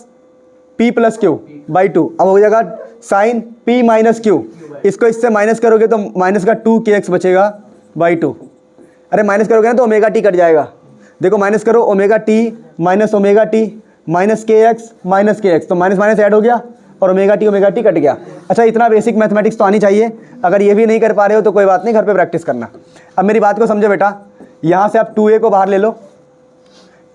P plus Q by 2। अब हो जाएगा साइन P माइनस क्यू, इसको इससे माइनस करोगे तो माइनस का 2 के एक्स बचेगा बाई 2। अरे माइनस करोगे ना तो ओमेगा टी कट जाएगा। देखो माइनस करो, omega T minus K x, तो माइनस माइनस ऐड हो गया और ओमेगा टी कट गया। अच्छा इतना बेसिक मैथमेटिक्स तो आनी चाहिए। अगर ये भी नहीं कर पा रहे हो तो कोई बात नहीं, घर पे प्रैक्टिस करना। अब मेरी बात को समझो बेटा, यहाँ से आप 2a को बाहर ले लो।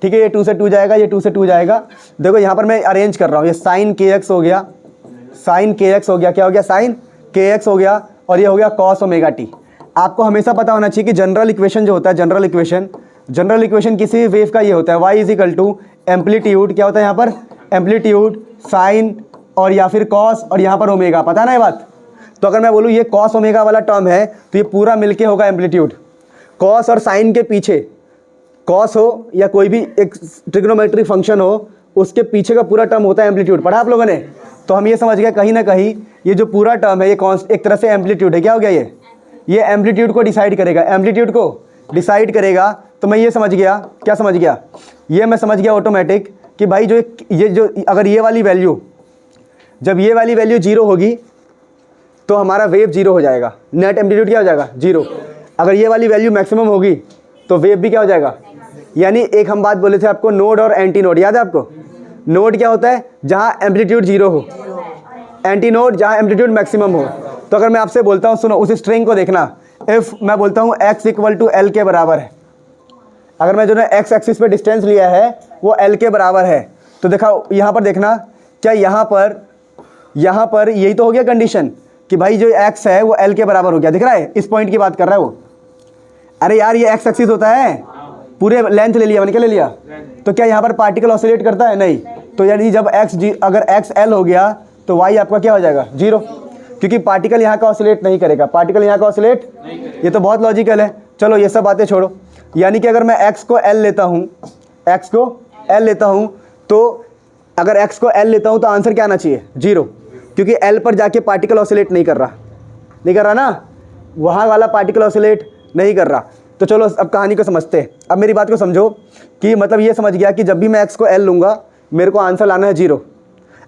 ठीक है, ये 2 से 2 जाएगा, ये 2 से 2 जाएगा। देखो यहाँ पर मैं अरेंज कर रहा हूँ, ये साइन के एक्स हो गया, साइन के एक्स हो गया, क्या हो गया साइन के एक्स हो गया, और ये हो गया कॉस ओमेगा टी। आपको हमेशा पता होना चाहिए कि जनरल इक्वेशन जो होता है, जनरल इक्वेशन किसी वेव का ये होता है y is equal to amplitude, क्या होता है यहाँ पर एम्पलीट्यूड, साइन और या फिर कॉस और यहाँ पर ओमेगा। पता है ना ये बात? तो अगर मैं बोलूँ ये कॉस ओमेगा वाला टर्म है तो ये पूरा मिलके होगा एम्पलीट्यूड। कॉस और साइन के पीछे, कॉस हो या कोई भी एक ट्रिग्नोमेट्रिक फंक्शन हो, उसके पीछे का पूरा टर्म होता है एम्पलीट्यूड। पढ़ा आप लोगों ने? तो हम ये समझ गए कहीं ना कहीं ये जो पूरा टर्म है ये एक तरह से एम्पलीट्यूड है। क्या हो गया ये एम्पलीट्यूड को डिसाइड करेगा, एम्पलीट्यूड को डिसाइड करेगा। तो मैं ये समझ गया, क्या समझ गया? ये मैं समझ गया ऑटोमेटिक कि भाई जो अगर ये वाली वैल्यू, जब ये वाली वैल्यू 0 होगी तो हमारा वेव 0 हो जाएगा, नेट एम्पलीट्यूड क्या हो जाएगा 0। अगर ये वाली वैल्यू मैक्सिमम होगी तो वेव भी क्या हो जाएगा। यानी एक हम बात बोले थे आपको, नोड और एंटी नोड, याद है आपको? नोड क्या होता है? जहाँ एम्पलीट्यूड 0 हो, एंटी नोड जहाँ एम्पलीट्यूड मैक्सिमम हो। तो अगर मैं आपसे बोलता हूँ, सुनो उस स्ट्रिंग को देखना, इफ़ मैं बोलता हूँ x इक्वल टू एल के बराबर है, अगर मैं जो है एक्स एक्सिस पे डिस्टेंस लिया है वो l के बराबर है, तो देखा यहाँ पर देखना, क्या यहाँ पर यही तो हो गया कंडीशन कि भाई जो x है वो l के बराबर हो गया। दिख रहा है? इस पॉइंट की बात कर रहा है वो। अरे यार ये एक्स एक्सिस होता है, पूरे लेंथ ले लिया मैंने, क्या ले लिया? तो क्या यहाँ पर पार्टिकल ऑसिलेट करता है? नहीं। तो यानी जब अगर एक्स एल हो गया तो वाई आपका क्या हो जाएगा 0, क्योंकि पार्टिकल यहाँ का ऑसिलेट नहीं करेगा, पार्टिकल यहाँ का ऑसिलेट। ये तो बहुत लॉजिकल है। चलो ये सब बातें छोड़ो, यानी कि अगर मैं x को l लेता हूँ, तो अगर x को l लेता हूँ तो आंसर क्या आना चाहिए 0, क्योंकि l पर जाके पार्टिकल ऑसिलेट नहीं कर रहा ना, वहाँ वाला पार्टिकल ऑसिलेट नहीं कर रहा। तो चलो अब कहानी को समझते हैं। अब मेरी बात को समझो कि मतलब ये समझ गया कि जब भी मैं x को l लूँगा मेरे को आंसर लाना है 0।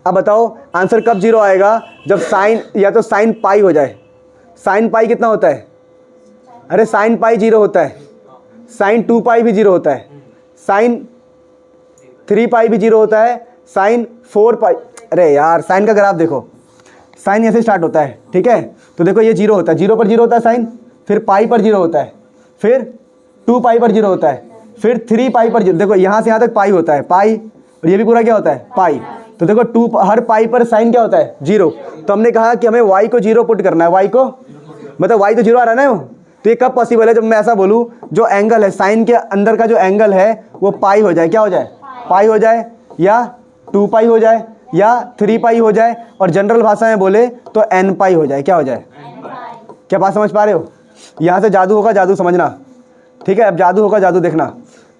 अब बताओ आंसर कब 0 आएगा? जब साइन या तो साइन पाई हो जाए। साइन पाई कितना होता है? अरे साइन पाई 0 होता है, साइन 2 पाई भी 0 होता है, साइन 3 पाई भी 0 होता है, साइन 4 पाई। अरे यार साइन का ग्राफ देखो, साइन ऐसे स्टार्ट होता है, ठीक है? तो देखो ये 0 होता है, 0 पर 0 होता है साइन, फिर पाई पर 0 होता है, फिर 2 पाई पर 0 होता है, फिर 3 पाई पर 0। देखो यहाँ से यहाँ तक पाई होता है, पाई, और ये भी पूरा क्या होता है पाई। तो देखो हर पाई पर साइन क्या होता है 0। तो हमने कहा कि हमें y को 0 पुट करना है, y को मतलब y तो 0 आ रहा है ना। तो ये कब पॉसिबल है? जब मैं ऐसा बोलूँ जो एंगल है साइन के अंदर का जो एंगल है वो पाई हो जाए, क्या हो जाए पाई हो जाए, या 2 पाई हो जाए, या 3 पाई हो जाए, और जनरल भाषा में बोले तो n पाई हो जाए, क्या हो जाए। क्या बात समझ पा रहे हो? यहाँ से जादू होगा, जादू समझना, ठीक है? अब जादू होगा, जादू देखना।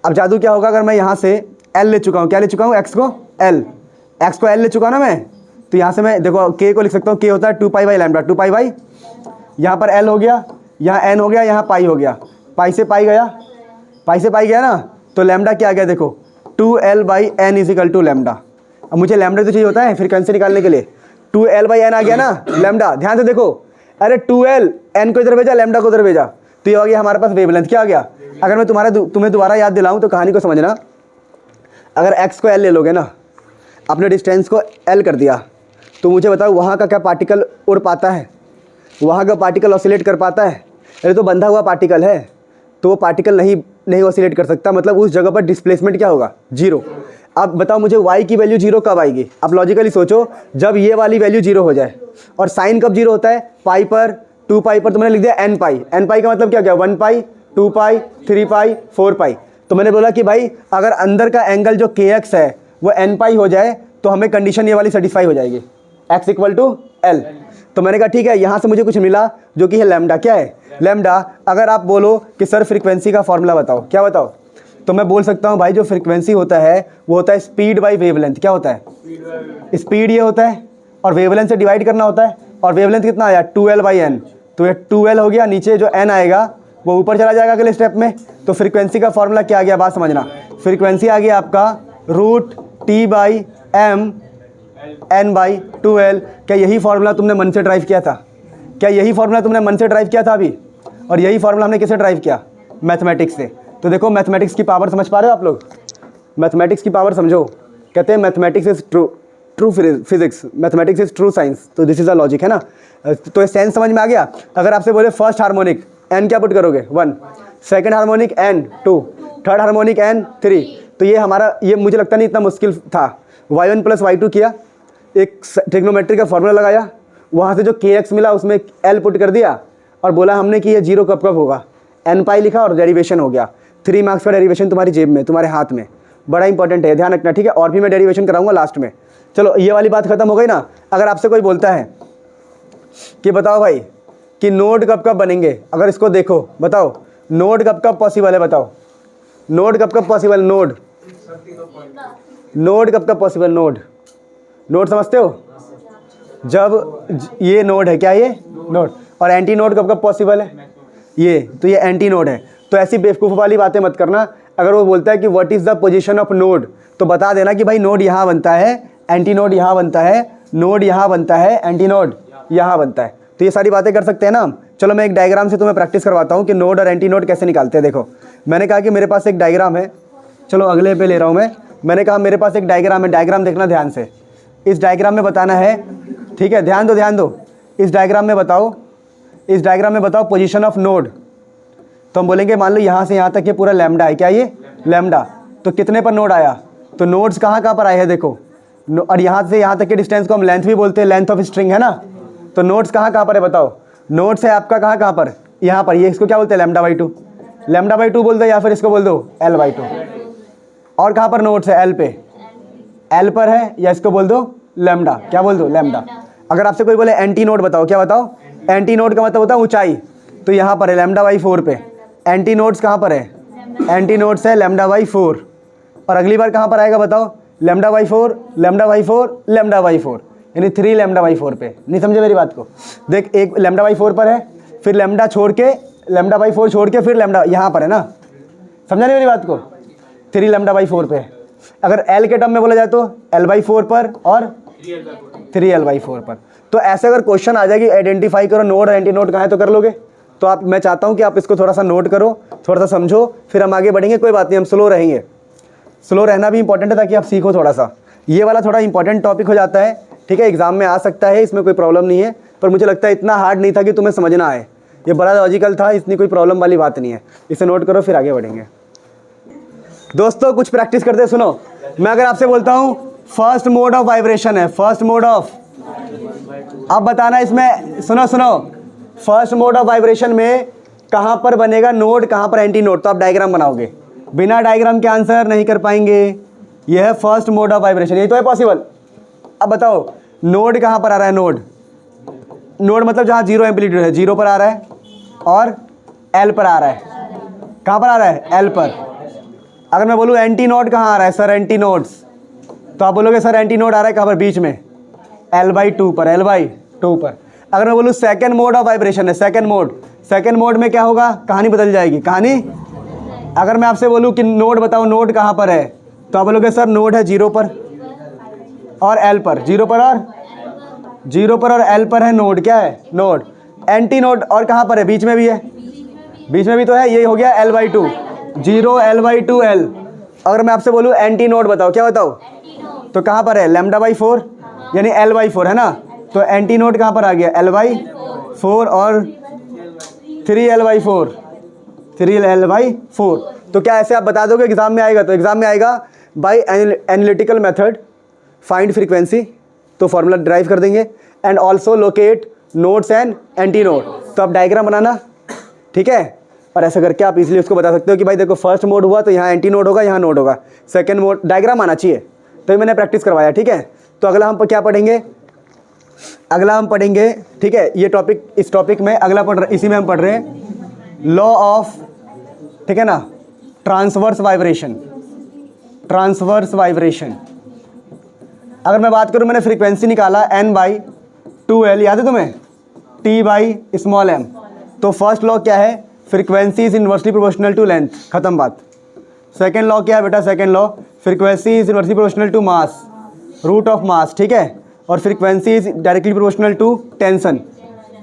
अब जादू क्या होगा? अगर मैं यहाँ से l ले चुका हूँ, क्या ले चुका हूँ? x को l ले चुका ना मैं, तो यहाँ से मैं देखो k को लिख सकता हूँ, k होता है 2 pi by lambda, 2 pi by, यहाँ पर l हो गया, यहाँ n हो गया, यहाँ पाई हो गया, पाई से पाई गया ना, तो लैम्डा क्या आ गया? देखो 2l by n is equal to lambda. अब मुझे लैम्डा तो चाहिए होता है फ्रीक्वेंसी निकालने के लिए, 2l बाई n आ गया ना लैम्डा। ध्यान से देखो, अरे 2l n को इधर भेजा, लैम्डा को इधर भेजा, तो ये हो गया हमारे पास वेवलेंथ। क्या आ गया? अगर मैं तुम्हें दोबारा याद दिलाऊं तो कहानी को समझना। अगर x को l ले लोगे ना, आपने डिस्टेंस को l कर दिया, तो मुझे बताओ वहाँ का क्या पार्टिकल उड़ पाता है? वहाँ का पार्टिकल ऑसिलेट कर पाता है? अरे तो बंधा हुआ पार्टिकल है, तो वो पार्टिकल नहीं ऑसिलेट कर सकता, मतलब उस जगह पर डिस्प्लेसमेंट क्या होगा, 0। अब बताओ मुझे y की वैल्यू 0 कब आएगी। अब लॉजिकली सोचो, जब ये वाली वैल्यू 0 हो जाए। और साइन कब 0 होता है, पाई पर, 2 पाई पर। तो मैंने लिख दिया n पाई। n पाई का मतलब क्या क्या, 1 पाई, 2 पाई, 3 पाई, 4 पाई। तो मैंने बोला कि भाई अगर अंदर का एंगल जो kx है वो n पाई हो जाए तो हमें कंडीशन ये वाली सेटिस्फाई हो जाएगी, x इक्वल टू l। तो मैंने कहा ठीक है, यहाँ से मुझे कुछ मिला जो कि है लैम्डा। क्या है लैम्डा? अगर आप बोलो कि सर फ्रीक्वेंसी का फॉर्मूला बताओ, क्या बताओ, तो मैं बोल सकता हूँ भाई जो फ्रीक्वेंसी होता है वो होता है स्पीड बाई वेवलेंथ। क्या होता है, स्पीड ये होता है और वेवलेंथ से डिवाइड करना होता है। और वेवलेंथ कितना आया, 2l/n। तो ये 2l हो गया, नीचे जो n आएगा वो ऊपर चला जाएगा अगले स्टेप में। तो फ्रीक्वेंसी का फॉर्मूला क्या आ गया, बात समझना। फ्रीक्वेंसी आ गया आपका √T/m n/2l। क्या यही फॉर्मूला तुमने मन से ड्राइव किया था? क्या यही फॉर्मूला तुमने मन से ड्राइव किया था अभी? और यही फॉर्मूला हमने किससे ड्राइव किया, मैथमेटिक्स से। तो देखो मैथमेटिक्स की पावर समझ पा रहे हो आप लोग, मैथमेटिक्स की पावर समझो। कहते हैं mathematics is true physics, mathematics is true science. तो दिस इज अ लॉजिक, है ना। तो ये सेंस समझ में आ गया। अगर आपसे बोले फर्स्ट हार्मोनिक n क्या पुट करोगे, 1, second harmonic n 2, third harmonic n 3। तो ये हमारा, ये मुझे लगता नहीं इतना मुश्किल था। y1 + y2 किया, एक ट्रिग्नोमेट्री का फॉर्मूला लगाया, वहाँ से जो kx मिला उसमें l पुट कर दिया और बोला हमने कि ये 0 कब कब होगा, n पाई लिखा और डेरिवेशन हो गया। 3 मार्क्स का डेरिवेशन तुम्हारी जेब में, तुम्हारे हाथ में, बड़ा इंपॉर्टेंट है, ध्यान रखना, ठीक है। और भी मैं डेरिवेशन कराऊंगा लास्ट में। चलो ये वाली बात खत्म हो गई ना। अगर आपसे कोई बोलता है कि बताओ भाई कि नोड कब कब बनेंगे, अगर इसको देखो बताओ नोड कब कब पॉसिबल है, बताओ नोड कब कब पॉसिबल, नोड कब कब पॉसिबल, नोड समझते हो? जब ये नोड है, क्या ये नोड, और एंटी नोड कब कब पॉसिबल है, ये, तो ये एंटी नोड है। तो ऐसी बेवकूफ़ वाली बातें मत करना। अगर वो बोलता है कि what is the position of node, तो बता देना कि भाई नोड यहाँ बनता है, एंटी नोड यहाँ बनता है, नोड यहाँ बनता है, एंटी नोड यहाँ बनता है। तो ये सारी बातें कर सकते हैं ना हम। चलो मैं एक डायग्राम से तुम्हें प्रैक्टिस करवाता हूँ कि नोड और एंटी नोड कैसे निकालते हैं। देखो मैंने कहा कि मेरे पास एक डायग्राम है, चलो अगले पे ले रहा हूँ मैं। मैंने कहा मेरे पास एक डायग्राम है, डायग्राम देखना ध्यान से। इस डायग्राम में बताना है, ठीक है, ध्यान दो। इस डायग्राम में बताओ पोजीशन ऑफ नोड। तो हम बोलेंगे मान लो यहाँ से यहाँ तक ये पूरा लैम्डा है, क्या ये लैम्डा। तो कितने पर नोड आया, तो नोड्स कहाँ पर आए हैं देखो। और यहाँ से यहाँ तक के डिस्टेंस को हम लेंथ भी बोलते हैं, लेंथ ऑफ स्ट्रिंग, है ना। तो नोड्स कहाँ पर है बताओ, नोड्स है आपका कहाँ पर, यहाँ पर। ये इसको क्या बोलते हैं, λ/2, λ/2 बोल दो, या फिर इसको बोल दो l/2। और कहाँ पर नोड्स है, l पे, l पर है, या इसको बोल दो लैम्डा, क्या बोल दो लैम्डा। अगर आपसे कोई बोले एंटी नोड बताओ, क्या बताओ, एंटी नोड का मतलब होता है ऊंचाई। तो यहाँ पर है λ/4 पे। एंटी नोड्स कहाँ पर है, एंटी नोड्स है λ/4। और अगली बार कहाँ पर आएगा बताओ, λ/4, λ/4, λ/4, यानी 3 λ/4 पे। नहीं समझे मेरी बात को? देख एक λ/4 पर है, फिर λ छोड़ के, λ/4 छोड़ के फिर लैम्डा यहाँ पर है ना। समझा नहीं मेरी बात को? 3 λ/4 पे। अगर l के टर्म में बोला जाए तो l/4 पर और 3l/4 पर। तो ऐसे अगर क्वेश्चन आ जाएगी आइडेंटिफाई करो नोड और एंटी नोड कहाँ है, तो कर लोगे। तो आप, मैं चाहता हूँ कि आप इसको थोड़ा सा नोट करो, थोड़ा सा समझो, फिर हम आगे बढ़ेंगे। कोई बात नहीं, हम स्लो रहेंगे, स्लो रहना भी इंपॉर्टेंट है ताकि आप सीखो थोड़ा सा। ये वाला थोड़ा इंपॉर्टेंट टॉपिक हो जाता है, ठीक है, एग्जाम में आ सकता है, इसमें कोई प्रॉब्लम नहीं है। पर मुझे लगता है इतना हार्ड नहीं था कि तुम्हें समझना आए, ये बड़ा लॉजिकल था, इतनी कोई प्रॉब्लम वाली बात नहीं है। इसे नोट करो फिर आगे बढ़ेंगे। दोस्तों कुछ प्रैक्टिस करते सुनो। मैं अगर आपसे बोलता हूँ फर्स्ट मोड ऑफ वाइब्रेशन है, फर्स्ट मोड ऑफ, अब बताना इसमें, सुनो, फर्स्ट मोड ऑफ वाइब्रेशन में कहाँ पर बनेगा नोड, कहाँ पर एंटी नोड। तो आप डायग्राम बनाओगे, बिना डायग्राम के आंसर नहीं कर पाएंगे। यह है फर्स्ट मोड ऑफ वाइब्रेशन, यही तो है पॉसिबल। अब बताओ नोड कहाँ पर आ रहा है, नोड मतलब जहाँ 0 एम्पलीट्यूड है, 0 पर आ रहा है और L पर आ रहा है। कहाँ पर आ रहा है, L पर। अगर मैं बोलूँ एंटी नोड कहाँ आ रहा है सर, एंटी नोड्स, तो आप बोलोगे सर एंटी नोड आ रहा है कहाँ पर, बीच में, l/2 पर। अगर मैं बोलूँ सेकंड मोड ऑफ वाइब्रेशन है, सेकंड मोड में क्या होगा, कहानी बदल जाएगी, कहानी। अगर मैं आपसे बोलूँ कि नोड बताओ, नोड कहाँ पर है, तो आप बोलोगे सर नोड है 0 पर और L पर, 0 पर और L पर है नोड, क्या है नोड। एंटी नोड और कहाँ पर है, बीच में भी है, बीच में भी तो है, ये हो गया l/2, 0 l/2 L। अगर मैं आपसे बोलूँ एंटी नोड बताओ, क्या बताओ, तो कहाँ पर है, λ/4 यानी l/4 है ना। तो एंटी नोड कहाँ पर आ गया, l/4 और 3l/4, 3L/4। तो क्या ऐसे आप बता दोगे एग्जाम में आएगा? तो एग्जाम में आएगा by analytical method find frequency, तो फॉर्मूला ड्राइव कर देंगे, and also locate nodes and antinode. तो आप डायग्राम बनाना, ठीक है, और ऐसा करके आप इजीली उसको बता सकते हो कि भाई देखो फर्स्ट मोड हुआ तो यहाँ एंटी नोड होगा, यहाँ नोड होगा, सेकंड मोड डायग्राम आना चाहिए। तो मैंने प्रैक्टिस करवाया, ठीक है। तो अगला हम क्या पढ़ेंगे? अगला हम पढ़ेंगे, ठीक है, ये टॉपिक, इस टॉपिक में अगला इसी में हम पढ़ रहे हैं लॉ ऑफ, ठीक है ना, ट्रांसवर्स वाइब्रेशन। ट्रांसवर्स वाइब्रेशन, अगर मैं बात करूं, मैंने फ्रीक्वेंसी निकाला n/2L, याद है तुम्हें, T/m। तो फर्स्ट लॉ क्या है? Frequency is inversely proportional to length, खत्म बात। सेकंड लॉ क्या है बेटा? Second law, frequency is inversely proportional to mass, root of mass, ठीक है, और frequency is directly proportional to tension.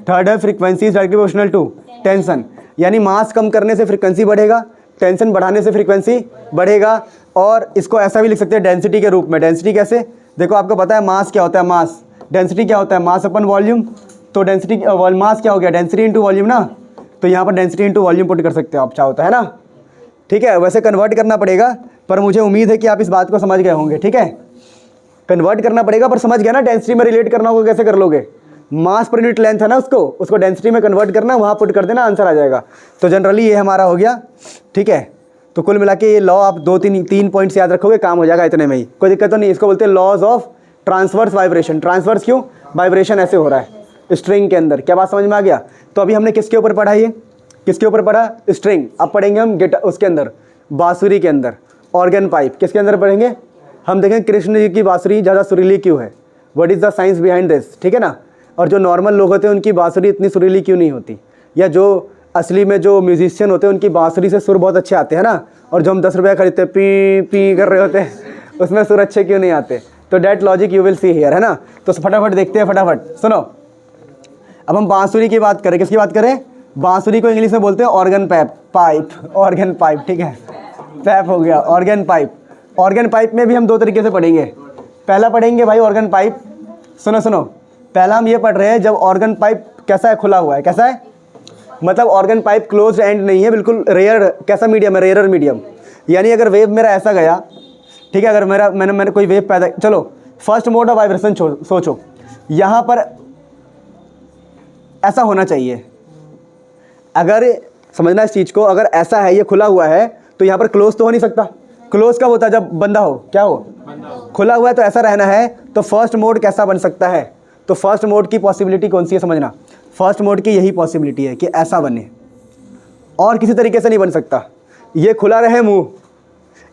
Third है frequency is directly proportional to tension, यानी मास कम करने से फ्रीक्वेंसी बढ़ेगा, टेंशन बढ़ाने से फ्रीक्वेंसी बढ़ेगा। और इसको ऐसा भी लिख सकते हैं डेंसिटी के रूप में। डेंसिटी कैसे? देखो आपको पता है मास क्या होता है, मास, डेंसिटी क्या होता है, मास अपन वॉल्यूम। तो डेंसिटी मास क्या हो गया? डेंसिटी इंटू वॉल्यूम ना। तो यहाँ पर डेंसिटी इंटू वॉल्यूम पुट कर सकते हो आप चाहो तो, है ना, ठीक है। वैसे कन्वर्ट करना पड़ेगा, पर मुझे उम्मीद है कि आप इस बात को समझ गए होंगे, ठीक है। कन्वर्ट करना पड़ेगा, पर समझ गया ना, डेंसिटी में रिलेट करना होगा, कैसे कर लोगे? मास पर यूनिट लेंथ है ना, उसको डेंसिटी में कन्वर्ट करना, वहाँ पुट कर देना, आंसर आ जाएगा। तो जनरली ये हमारा हो गया, ठीक है। तो कुल मिला के ये लॉ आप तीन पॉइंट्स याद रखोगे, काम हो जाएगा इतने में ही, कोई दिक्कत तो नहीं। इसको बोलते हैं laws of transverse vibration. Transverse क्यों? वाइब्रेशन ऐसे हो रहा है स्ट्रिंग के अंदर। क्या बात समझ में आ गया? तो अभी हमने किसके ऊपर पढ़ा? ये किसके ऊपर पढ़ा? स्ट्रिंग। अब पढ़ेंगे हम उसके अंदर, बांसुरी के अंदर, ऑर्गन पाइप। किसके अंदर पढ़ेंगे? हम देखें कृष्ण जी की बांसुरी ज़्यादा सुरीली क्यों है, what is the science behind this, ठीक है ना। और जो नॉर्मल लोग होते हैं उनकी बांसुरी इतनी सुरीली क्यों नहीं होती, या जो असली में जो म्यूजिशियन होते हैं उनकी बांसुरी से सुर बहुत अच्छे आते हैं ना, और जो हम 10 रुपये खरीदते हैं पी पी कर रहे होते हैं उसमें सुर अच्छे क्यों नहीं आते। तो that logic you will see here, है ना। तो फटाफट देखते हैं, फटाफट सुनो। अब हम बांसुरी की बात करें, किसकी बात करें? बांसुरी को इंग्लिश में बोलते हैं ऑर्गन पाइप, ऑर्गन पाइप, ठीक है, पैप हो गया, ऑर्गन पाइप। ऑर्गन पाइप में भी हम दो तरीके से पढ़ेंगे। पहला पढ़ेंगे भाई ऑर्गन पाइप, सुनो, पहला हम ये पढ़ रहे हैं जब ऑर्गन पाइप कैसा है, खुला हुआ है। कैसा है? मतलब ऑर्गन पाइप क्लोज एंड नहीं है, बिल्कुल रेयर, कैसा मीडियम है? Rare medium. यानी अगर वेव मेरा ऐसा गया, ठीक है, अगर मैंने कोई वेव पैदा, चलो फर्स्ट मोड ऑफ वाइब्रेशन सोचो, यहाँ पर ऐसा होना चाहिए। अगर समझना इस चीज़ को, अगर ऐसा है, ये खुला हुआ है, तो यहाँ पर क्लोज तो हो नहीं सकता। क्लोज कब होता है? जब बंदा हो, क्या हो? खुला हुआ है, तो ऐसा रहना है। तो फर्स्ट मोड कैसा बन सकता है? तो फर्स्ट मोड की पॉसिबिलिटी कौन सी है समझना, फर्स्ट मोड की यही पॉसिबिलिटी है कि ऐसा बने, और किसी तरीके से नहीं बन सकता। ये खुला रहे मुंह,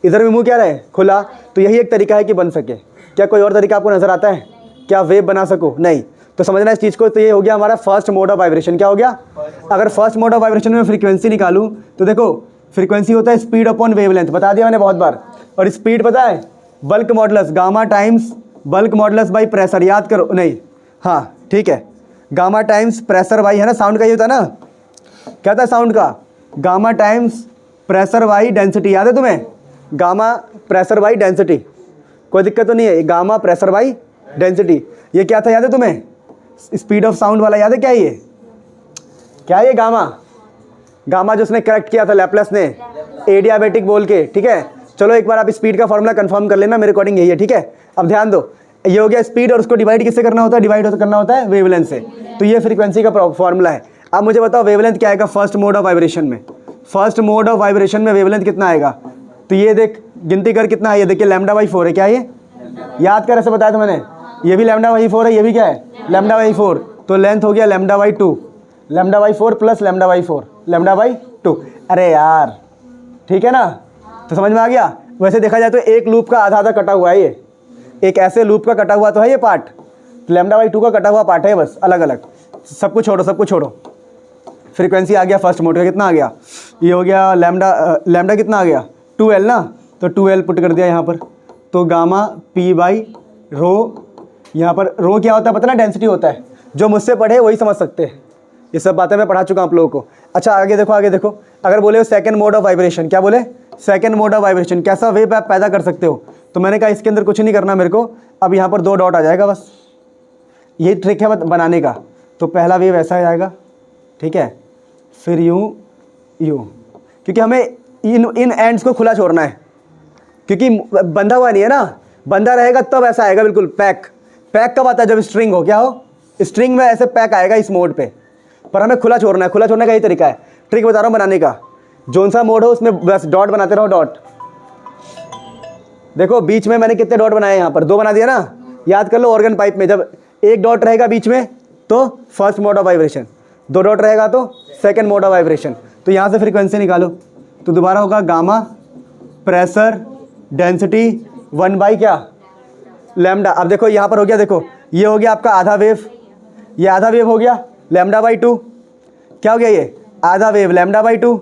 इधर भी मुंह क्या रहे? खुला। तो यही एक तरीका है कि बन सके। क्या कोई और तरीका आपको नज़र आता है? क्या वेव बना सको? नहीं। तो समझना इस चीज़ को। तो ये हो गया हमारा फर्स्ट मोड ऑफ वाइब्रेशन। क्या हो गया? अगर फर्स्ट मोड ऑफ वाइब्रेशन में फ्रीक्वेंसी निकालूँ तो देखो फ्रीक्वेंसी होता है स्पीड अपॉन वेवलेंथ, बता दिया मैंने बहुत बार। और स्पीड पता है bulk modulus, gamma times bulk modulus by pressure, याद करो। नहीं, हाँ ठीक है, गामा टाइम्स प्रेशर बाई, है ना, साउंड का ही होता है ना, क्या था साउंड का? Gamma times pressure by density, याद है तुम्हें? गामा प्रेशर बाई डेंसिटी, कोई दिक्कत तो नहीं है। गामा प्रेशर बाई डेंसिटी, ये क्या था याद है तुम्हें? स्पीड ऑफ साउंड वाला, याद है क्या ये? क्या ये गामा जो उसने करेक्ट किया था लैपलेस ने, एडियाबेटिक बोल के, ठीक है। चलो एक बार आप स्पीड का फॉर्मूला कंफर्म कर लेना, मेरे अकॉर्डिंग यही है, ठीक है। अब ध्यान दो, ये हो गया स्पीड, और उसको डिवाइड किससे करना होता है? करना होता है वेवलेंथ से। तो ये फ्रीक्वेंसी का फॉर्मूला है। अब मुझे बताओ वेवलेंथ क्या आएगा फर्स्ट मोड ऑफ वाइब्रेशन में? फर्स्ट मोड ऑफ वाइब्रेशन में वेवलेंथ कितना आएगा? तो ये देख, गिनती कर कितना है, ये देखिए λ/4 है। क्या ये याद कर, ऐसे बताया था मैंने, ये भी λ/4 है, ये भी क्या है λ/4। तो लेंथ हो गया λ/2, λ/4 प्लस λ/2। अरे यार ठीक है ना, तो समझ में आ गया। वैसे देखा जाए तो एक लूप का आधा कटा हुआ है, ये एक ऐसे लूप का कटा हुआ तो है ये पार्ट, λ/2 का कटा हुआ पार्ट है बस, अलग अलग। सब कुछ छोड़ो। फ्रीक्वेंसी आ गया फर्स्ट मोड का, कितना आ गया? ये हो गया लैम्डा कितना आ गया? 2L ना, तो 2L पुट कर दिया यहाँ पर। तो गामा P/ρ, यहाँ पर रो क्या होता है पता ना? डेंसिटी होता है। जो मुझसे पढ़े वही समझ सकते हैं, ये सब बातें मैं पढ़ा चुका हूँ आप लोगों को। अच्छा आगे देखो, अगर बोले सेकंड मोड ऑफ वाइब्रेशन, क्या बोले? सेकंड मोड ऑफ वाइब्रेशन, कैसा वेव आप पैदा कर सकते हो? तो मैंने कहा इसके अंदर कुछ नहीं करना मेरे को, अब यहाँ पर 2 डॉट आ जाएगा बस, यही ट्रिक है बनाने का। तो पहला वेव ऐसा आ जाएगा, ठीक है, फिर यूँ, क्योंकि हमें इन एंड्स को खुला छोड़ना है, क्योंकि बंधा हुआ नहीं है ना, बंधा रहेगा तब ऐसा आएगा बिल्कुल पैक। पैक कब आता है? जब स्ट्रिंग हो, क्या हो, स्ट्रिंग में ऐसे पैक आएगा इस मोड पे, पर हमें खुला छोड़ना है। खुला छोड़ने का यही तरीका है, ट्रिक बता रहा हूँ बनाने का। जोन सा मोड हो उसमें बस डॉट बनाते रहो, डॉट। देखो बीच में मैंने कितने डॉट बनाए, यहाँ पर 2 बना दिया ना, याद कर लो। ऑर्गन पाइप में जब एक डॉट रहेगा बीच में तो first mode of vibration, 2 dot रहेगा तो सेकंड मोड ऑफ वाइब्रेशन। तो यहाँ से फ्रीक्वेंसी निकालो, तो दोबारा होगा गामा, प्रेशर, डेंसिटी 1 क्या, लैम्डा। अब देखो यहाँ पर हो गया, देखो ये हो गया आपका आधा वेव, ये आधा वेव हो गया λ/2। क्या हो गया ये आधा वेव λ/2,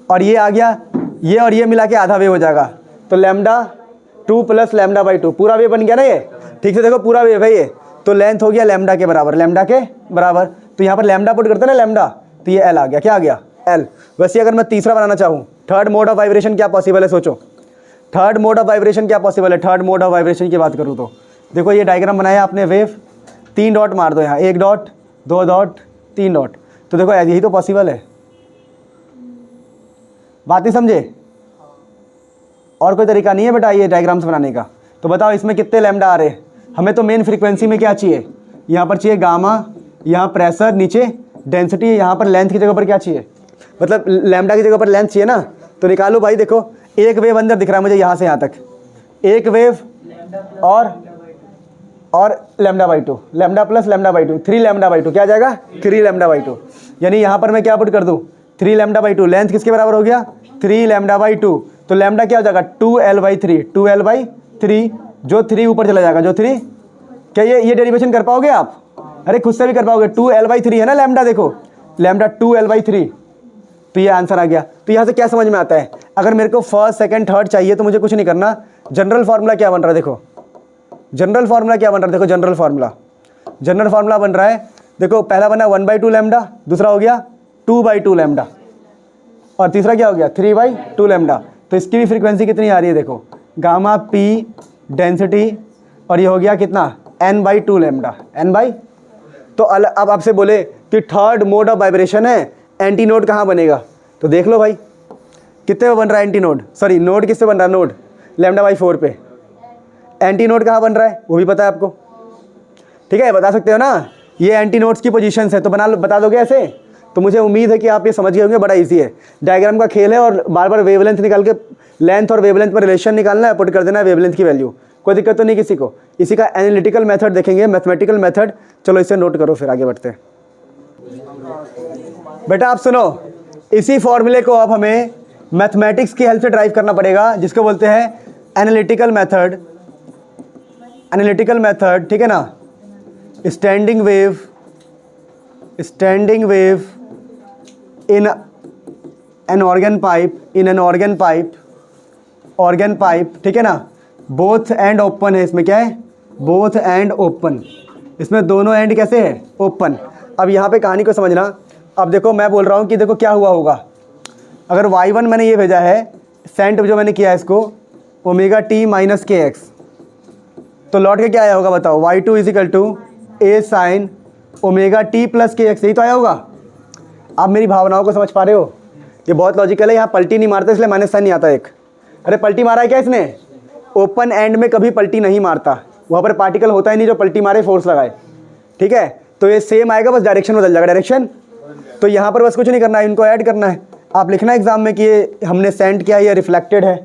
और ये आ गया ये और ये मिला के आधा वेव हो जाएगा, तो λ2 + λ/2 पूरा वेव बन गया ना ये। ठीक से देखो पूरा वेव है ये, तो लेंथ हो गया लैम्डा के बराबर, लैम्डा के बराबर। तो यहाँ पर लैम्डा पुट करते हैं ना, लैम्डा, तो ये एल आ गया। क्या आ गया? एल। वैसे अगर मैं तीसरा बनाना चाहूँ, थर्ड मोड ऑफ वाइब्रेशन क्या पॉसिबल है? सोचो थर्ड मोड ऑफ वाइब्रेशन क्या पॉसिबल है? थर्ड मोड ऑफ वाइब्रेशन की बात करूँ तो देखो ये डायग्राम बनाया आपने, वेव 3 डॉट मार दो यहाँ, 1 डॉट 2 डॉट 3 डॉट, तो देखो यही तो पॉसिबल है। बात नहीं समझे? और कोई तरीका नहीं है बेटा ये डायग्राम्स बनाने का। तो बताओ इसमें कितने लैम्डा आ रहे हैं? हमें तो मेन फ्रीक्वेंसी में क्या चाहिए? यहाँ पर चाहिए गामा, यहाँ प्रेशर, नीचे डेंसिटी, यहाँ पर लेंथ की जगह पर क्या चाहिए, मतलब लैम्डा की जगह पर लेंथ चाहिए ना। तो निकालो भाई, देखो एक वेव अंदर दिख रहा है मुझे यहाँ से यहाँ तक, एक वेव और λ/2, लैम्डा प्लस λ/2, 3 λ/2 क्या आ जाएगा? 3 λ/2। यानी यहाँ पर मैं क्या पुट कर दूँ? 3 λ/2। लेंथ किसके बराबर हो गया? 3 λ/2। तो लैम्डा क्या हो जाएगा? 2l/3, 2l/3, जो 3 ऊपर चला जाएगा, जो 3। क्या ये डेरिवेशन कर पाओगे आप? अरे खुद से भी कर पाओगे, 2l/3 है ना लैम्डा, देखो लैम्डा 2l/3, तो ये आंसर आ गया। तो यहाँ से क्या समझ में आता है? अगर मेरे को फर्स्ट सेकंड थर्ड चाहिए तो मुझे कुछ नहीं करना, जनरल फार्मूला क्या बन रहा है? देखो जनरल फार्मूला क्या बन रहा है? देखो जनरल फार्मूला बन रहा है, देखो पहला बना 1/2 लैम्डा, दूसरा हो गया 2/2 लैम्डा, और तीसरा क्या हो गया? 3/2 लैम्डा। तो इसकी भी फ्रीक्वेंसी कितनी आ रही है? देखो गामा, पी, डेंसिटी, और ये हो गया कितना? n/2 lambda, n/। तो अब आपसे बोले कि थर्ड मोड ऑफ वाइब्रेशन है, एंटी नोड कहाँ बनेगा? तो देख लो भाई कितने में बन रहा है एंटी नोड, सॉरी नोड किससे बन रहा है? नोड λ/4 पे। एंटी नोड कहाँ बन रहा है वो भी पता है आपको? ठीक है, बता सकते हो ना, ये एंटी नोड्स की पोजीशंस है, तो बता दोगे ऐसे? तो मुझे उम्मीद है कि आप ये समझ गए होंगे, बड़ा इजी है, डायग्राम का खेल है, और बार बार वेवलेंथ निकाल के लेंथ और वेवलेंथ पर रिलेशन निकालना है, पुट कर देना है वेवलेंथ की वैल्यू, कोई दिक्कत तो नहीं किसी को। इसी का एनालिटिकल मेथड देखेंगे, मैथमेटिकल मेथड। चलो इसे नोट करो, फिर आगे बढ़ते हैं। बेटा आप सुनो, इसी फॉर्मूले को अब हमें मैथमेटिक्स की हेल्प से ड्राइव करना पड़ेगा, जिसको बोलते हैं एनालिटिकल मेथड। एनालिटिकल मेथड, ठीक है ना। Standing wave in an organ pipe, ठीक है ना। बोथ एंड ओपन है, इसमें क्या है? बोथ एंड ओपन, इसमें दोनों एंड कैसे है? ओपन। अब यहाँ पे कहानी को समझना। अब देखो मैं बोल रहा हूँ कि देखो क्या हुआ होगा, अगर y1 मैंने ये भेजा है, सेंट जो मैंने किया है इसको ωt - kx, तो लौट के क्या आया होगा बताओ? y2 = a sin ωt + kx, यही तो आया होगा। आप मेरी भावनाओं को समझ पा रहे हो? ये बहुत लॉजिकल है, यहाँ पलटी नहीं मारते इसलिए माइनस साइन नहीं आता एक। अरे पलटी मारा है क्या इसने? ओपन एंड में कभी पलटी नहीं मारता, वहाँ पर पार्टिकल होता ही नहीं जो पलटी मारे, फोर्स लगाए, ठीक है। तो ये सेम आएगा, बस डायरेक्शन बदल जाएगा, डायरेक्शन। तो यहाँ पर बस कुछ नहीं करना है, इनको ऐड करना है। आप लिखना एग्जाम में कि ये हमने सेंड किया है, ये रिफ्लेक्टेड है,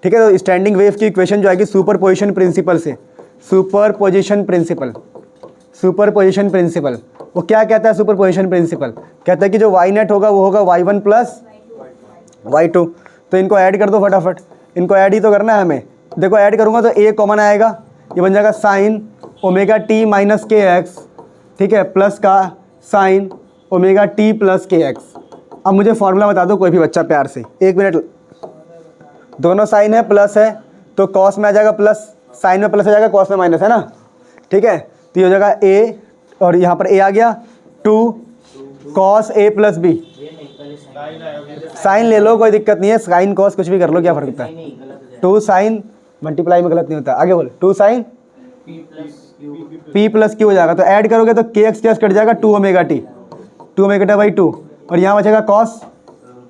ठीक है। तो स्टैंडिंग वेव की इक्वेशन जो आएगी सुपरपोजिशन प्रिंसिपल से, सुपरपोजिशन प्रिंसिपल। वो क्या कहता है सुपरपोजिशन प्रिंसिपल? कहता है कि जो y नेट होगा वो होगा y1 + y2। तो इनको ऐड कर दो फटाफट, इनको ऐड ही तो करना है हमें। देखो ऐड करूँगा तो a कॉमन आएगा, ये बन जाएगा sin ωt - kx, ठीक है, प्लस का sin ωt + kx। अब मुझे फॉर्मूला बता दो कोई भी बच्चा प्यार से, 1 मिनट। दोनों साइन है, प्लस है, तो कॉस में आ जाएगा प्लस, साइन में प्लस आ जाएगा, कॉस में माइनस, है ना, ठीक है। तो ये हो जाएगा a, और यहाँ पर a आ गया 2 cos a + b। साइन ले लो, कोई दिक्कत नहीं है, साइन कॉस कुछ भी कर लो, क्या फर्क पड़ता है? 2 sin मल्टीप्लाई में गलत नहीं होता, आगे बोल। 2 sin p + q हो जाएगा, तो ऐड करोगे तो kx कट जाएगा 2ωt/2, और यहाँ बचेगा cos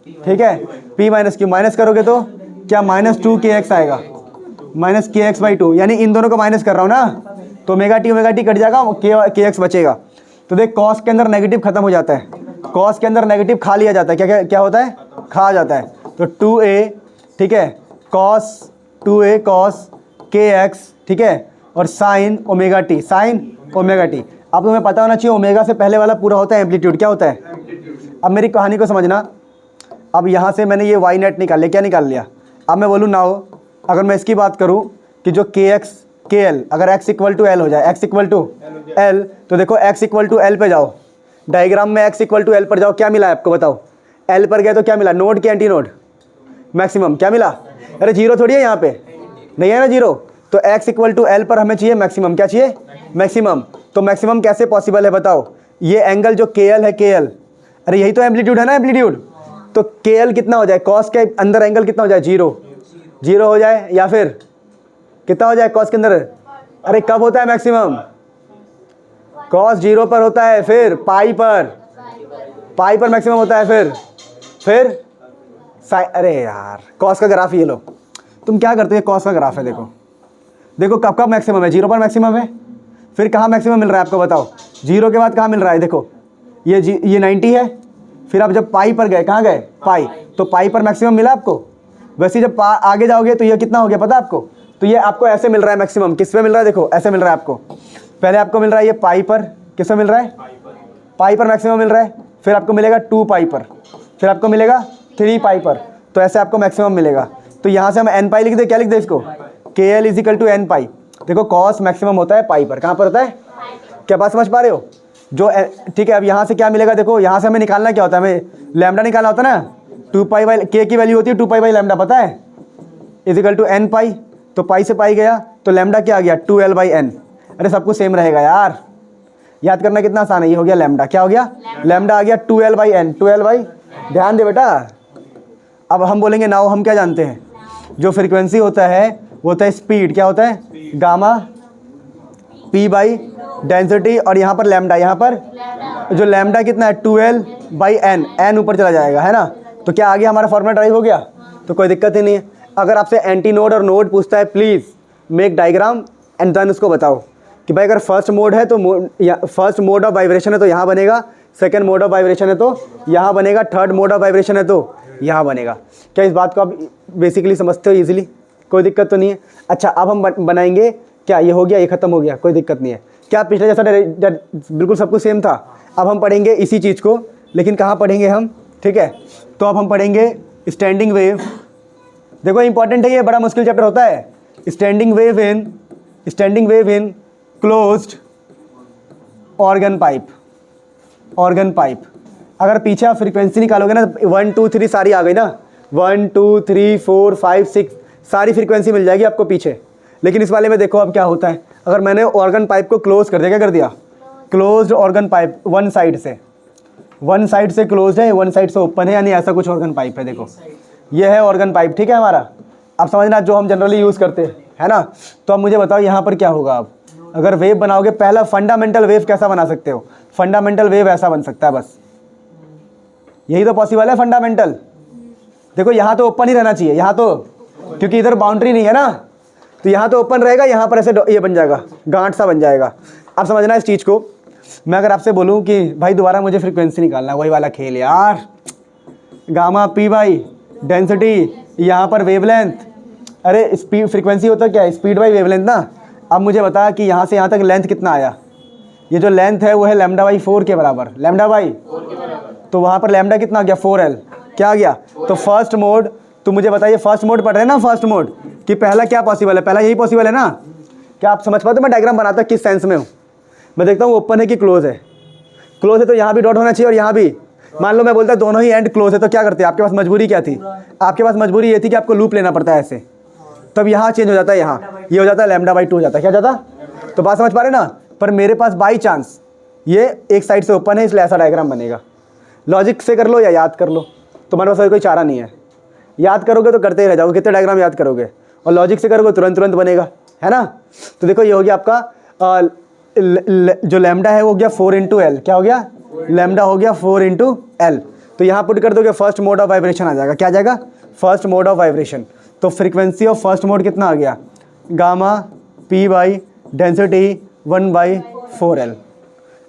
ठीक है, p माइनस क्यू, माइनस करोगे तो क्या माइनस 2kx आएगा, माइनस kx/2, यानी इन दोनों को माइनस कर रहा हूँ ना, तो ओमेगा टी कट जाएगा, kx बचेगा। तो देख कॉस के अंदर नेगेटिव खत्म हो जाता है, कॉस के अंदर नेगेटिव खा लिया जाता है, क्या क्या क्या होता है, खा जाता है। तो 2a, ठीक है, कॉस 2a कॉस kx, ठीक है, और sign omega T, sign omega T. अब तुम्हें पता होना चाहिए ओमेगा से पहले वाला पूरा होता है एम्पलीट्यूड, क्या होता है। अब मेरी कहानी को समझना, अब यहाँ से मैंने ये वाई नेट निकाल लिया, क्या निकाल लिया। अब मैं बोलूँ नाउ, अगर मैं इसकी बात करूँ कि जो kl, अगर x इक्वल टू एल हो जाए, x इक्वल टू एल, तो देखो x इक्वल टू एल पे जाओ, डायग्राम में x इक्वल टू एल पर जाओ, क्या मिला है आपको बताओ। एल पर गए तो क्या मिला, नोड की एंटी नोड, मैक्सिमम, क्या मिला। अरे जीरो थोड़ी है यहाँ पे, नहीं है ना जीरो, तो x इक्वल टू एल पर हमें चाहिए मैक्सिमम, क्या चाहिए, मैक्सिमम। तो मैक्सिमम कैसे पॉसिबल है बताओ, ये एंगल जो kl है, kl, अरे यही तो एम्पलीट्यूड है ना, एम्पलीट्यूड। तो kl कितना हो जाए, कॉस के अंदर एंगल कितना हो जाए, जीरो हो जाए, या फिर कितना हो जाए कॉस के अंदर। अरे कब होता है मैक्सिमम, कॉस 0 पर होता है, फिर पाई पर मैक्सिमम होता है, फिर अरे यार कॉस का ग्राफ ये लो, तुम क्या करते हो, कॉस का ग्राफ है, देखो कब कब मैक्सिमम है, 0 पर मैक्सिमम है, फिर कहाँ मैक्सिमम मिल रहा है आपको बताओ, 0 के बाद कहाँ मिल रहा है, देखो ये 90 है, फिर आप जब पाई पर गए, कहाँ गए, पाई, तो पाई पर मैक्सिमम मिला आपको। वैसे जब आगे जाओगे तो ये कितना हो गया पता आपको, तो ये आपको ऐसे मिल रहा है मैक्सिमम, किस पे मिल रहा है, देखो ऐसे मिल रहा है आपको, पहले आपको मिल रहा है ये पाई पर, किस पे मिल रहा है, पाई पर मैक्सिमम मिल रहा है, फिर आपको मिलेगा 2 पाई पर, फिर आपको मिलेगा 3 पाई पर, तो ऐसे आपको मैक्सिमम मिलेगा। तो यहाँ से हम n पाई लिख दे, क्या लिख दे इसको, kl is equal to n पाई। देखो कॉस मैक्सिमम होता है पाई पर, कहाँ पर होता है, क्या बात समझ पा रहे हो, जो ठीक है। अब यहाँ से क्या मिलेगा, देखो यहाँ से हमें निकालना क्या होता है, हमें लैम्डा निकालना होता है ना, 2 पाई बाई k की वैल्यू होती है 2 पाई बाई लैम्डा, पता है, इज इक्वल टू n पाई, तो पाई से पाई गया तो लैम्डा क्या आ गया, 2l/n। अरे सब कुछ सेम रहेगा यार, याद करना कितना आसान है, ये हो गया लैम्डा, क्या हो गया, लैम्डा आ गया 2l/n, 2l/, ध्यान दे बेटा। अब हम बोलेंगे नाउ, हम क्या जानते हैं, जो फ्रीक्वेंसी होता है वो होता है स्पीड, क्या होता है, गामा p बाई डेंसिटी, और यहाँ पर लैम्डा, यहाँ पर जो लैम्डा कितना है 2l/n, n ऊपर चला जाएगा, है ना। तो क्या आ गया हमारा फॉर्मूला ड्राइव हो गया, तो कोई दिक्कत ही नहीं है। अगर आपसे एंटी नोड और नोड पूछता है, please make diagram and then उसको बताओ कि भाई अगर फर्स्ट मोड है तो फर्स्ट मोड ऑफ वाइब्रेशन है तो यहाँ बनेगा, सेकंड मोड ऑफ वाइब्रेशन है तो यहाँ बनेगा, थर्ड मोड ऑफ वाइब्रेशन है तो यहाँ बनेगा। क्या इस बात को आप बेसिकली समझते हो ईजिली, कोई दिक्कत तो नहीं है। अच्छा अब हम बनाएंगे, क्या ये हो गया, ये खत्म हो गया, कोई दिक्कत नहीं है। क्या पिछले जैसा बिल्कुल सब कुछ सेम था। अब हम पढ़ेंगे इसी चीज़ को, लेकिन कहाँ पढ़ेंगे हम, ठीक है। तो अब हम पढ़ेंगे स्टैंडिंग वेव। देखो इंपॉर्टेंट है, ये बड़ा मुश्किल चैप्टर होता है। Standing wave in closed organ pipe. अगर पीछे आप फ्रीक्वेंसी निकालोगे ना, 1 2 3 सारी आ गई ना, 1 2 3 4 5 6 सारी फ्रीक्वेंसी मिल जाएगी आपको पीछे। लेकिन इस वाले में देखो अब क्या होता है, अगर मैंने ऑर्गन पाइप को क्लोज कर दिया, क्या कर दिया, closed organ pipe, one side से क्लोज है, वन साइड से ओपन है, यानी ऐसा कुछ ऑर्गन पाइप है। देखो ये है ऑर्गन पाइप, ठीक है हमारा। अब समझना जो हम जनरली यूज़ करते हैं, है ना। तो अब मुझे बताओ यहाँ पर क्या होगा। आप अगर वेव बनाओगे, पहला फंडामेंटल वेव कैसा बना सकते हो, फंडामेंटल वेव ऐसा बन सकता है, बस यही तो पॉसिबल है फंडामेंटल। देखो यहाँ तो ओपन ही रहना चाहिए, यहाँ तो क्योंकि इधर बाउंड्री नहीं है ना, तो यहाँ तो ओपन रहेगा, यहाँ पर ऐसे ये बन जाएगा, गांठ सा बन जाएगा। अब समझना इस चीज़ को। मैं अगर आपसे बोलूँ कि भाई दोबारा मुझे फ्रीक्वेंसी निकालना, वही वाला खेल यार, गामा p बाई डेंसिटी, यहाँ पर वेवलेंथ, अरे स्पीड फ्रीक्वेंसी होता क्या है, स्पीड बाई वेवलेंथ ना। अब मुझे बता कि यहाँ से यहाँ तक लेंथ कितना आया, ये जो लेंथ है वो है λ/4 के बराबर, λ/, तो वहाँ पर लैम्डा कितना आ गया, 4l, क्या आ गया। तो फर्स्ट मोड, तो मुझे बताइए फर्स्ट मोड पढ़ रहे हैं ना, फर्स्ट मोड कि पहला क्या पॉसिबल है, पहला यही पॉसिबल है ना। क्या आप समझ पाते हो मैं डायग्राम बनाता किस सेंस में हूँ। मैं देखता हूँ ओपन है कि क्लोज है, क्लोज है तो यहाँ भी डॉट होना चाहिए और यहाँ भी। मान लो मैं बोलता दोनों ही एंड क्लोज है, तो क्या करते हैं, आपके पास मजबूरी क्या थी, आपके पास मजबूरी ये थी कि आपको लूप लेना पड़ता है ऐसे, तब यहाँ चेंज हो जाता है, यहाँ ये हो जाता है λ/2 हो जाता है, क्या जाता। तो बात समझ पा रहे ना। पर मेरे पास बाई चांस ये एक साइड से ओपन है, इसलिए ऐसा डायग्राम बनेगा। लॉजिक से कर लो या याद कर लो, तुम्हारे पास कोई चारा नहीं है। याद करोगे तो करते ही रह जाओगे, कितने डायग्राम याद करोगे, और लॉजिक से करोगे तुरंत बनेगा, है ना। तो देखो ये हो गया आपका जो लैम्डा है वो हो गया 4 × l, क्या हो गया, लैम्डा हो गया 4 × l। तो यहाँ पुट कर दोगे फर्स्ट मोड ऑफ वाइब्रेशन आ जाएगा। क्या आ जाएगा? First mode of vibration. तो फ्रीक्वेंसी ऑफ फर्स्ट मोड कितना आ गया? Gamma P by density 1/4L।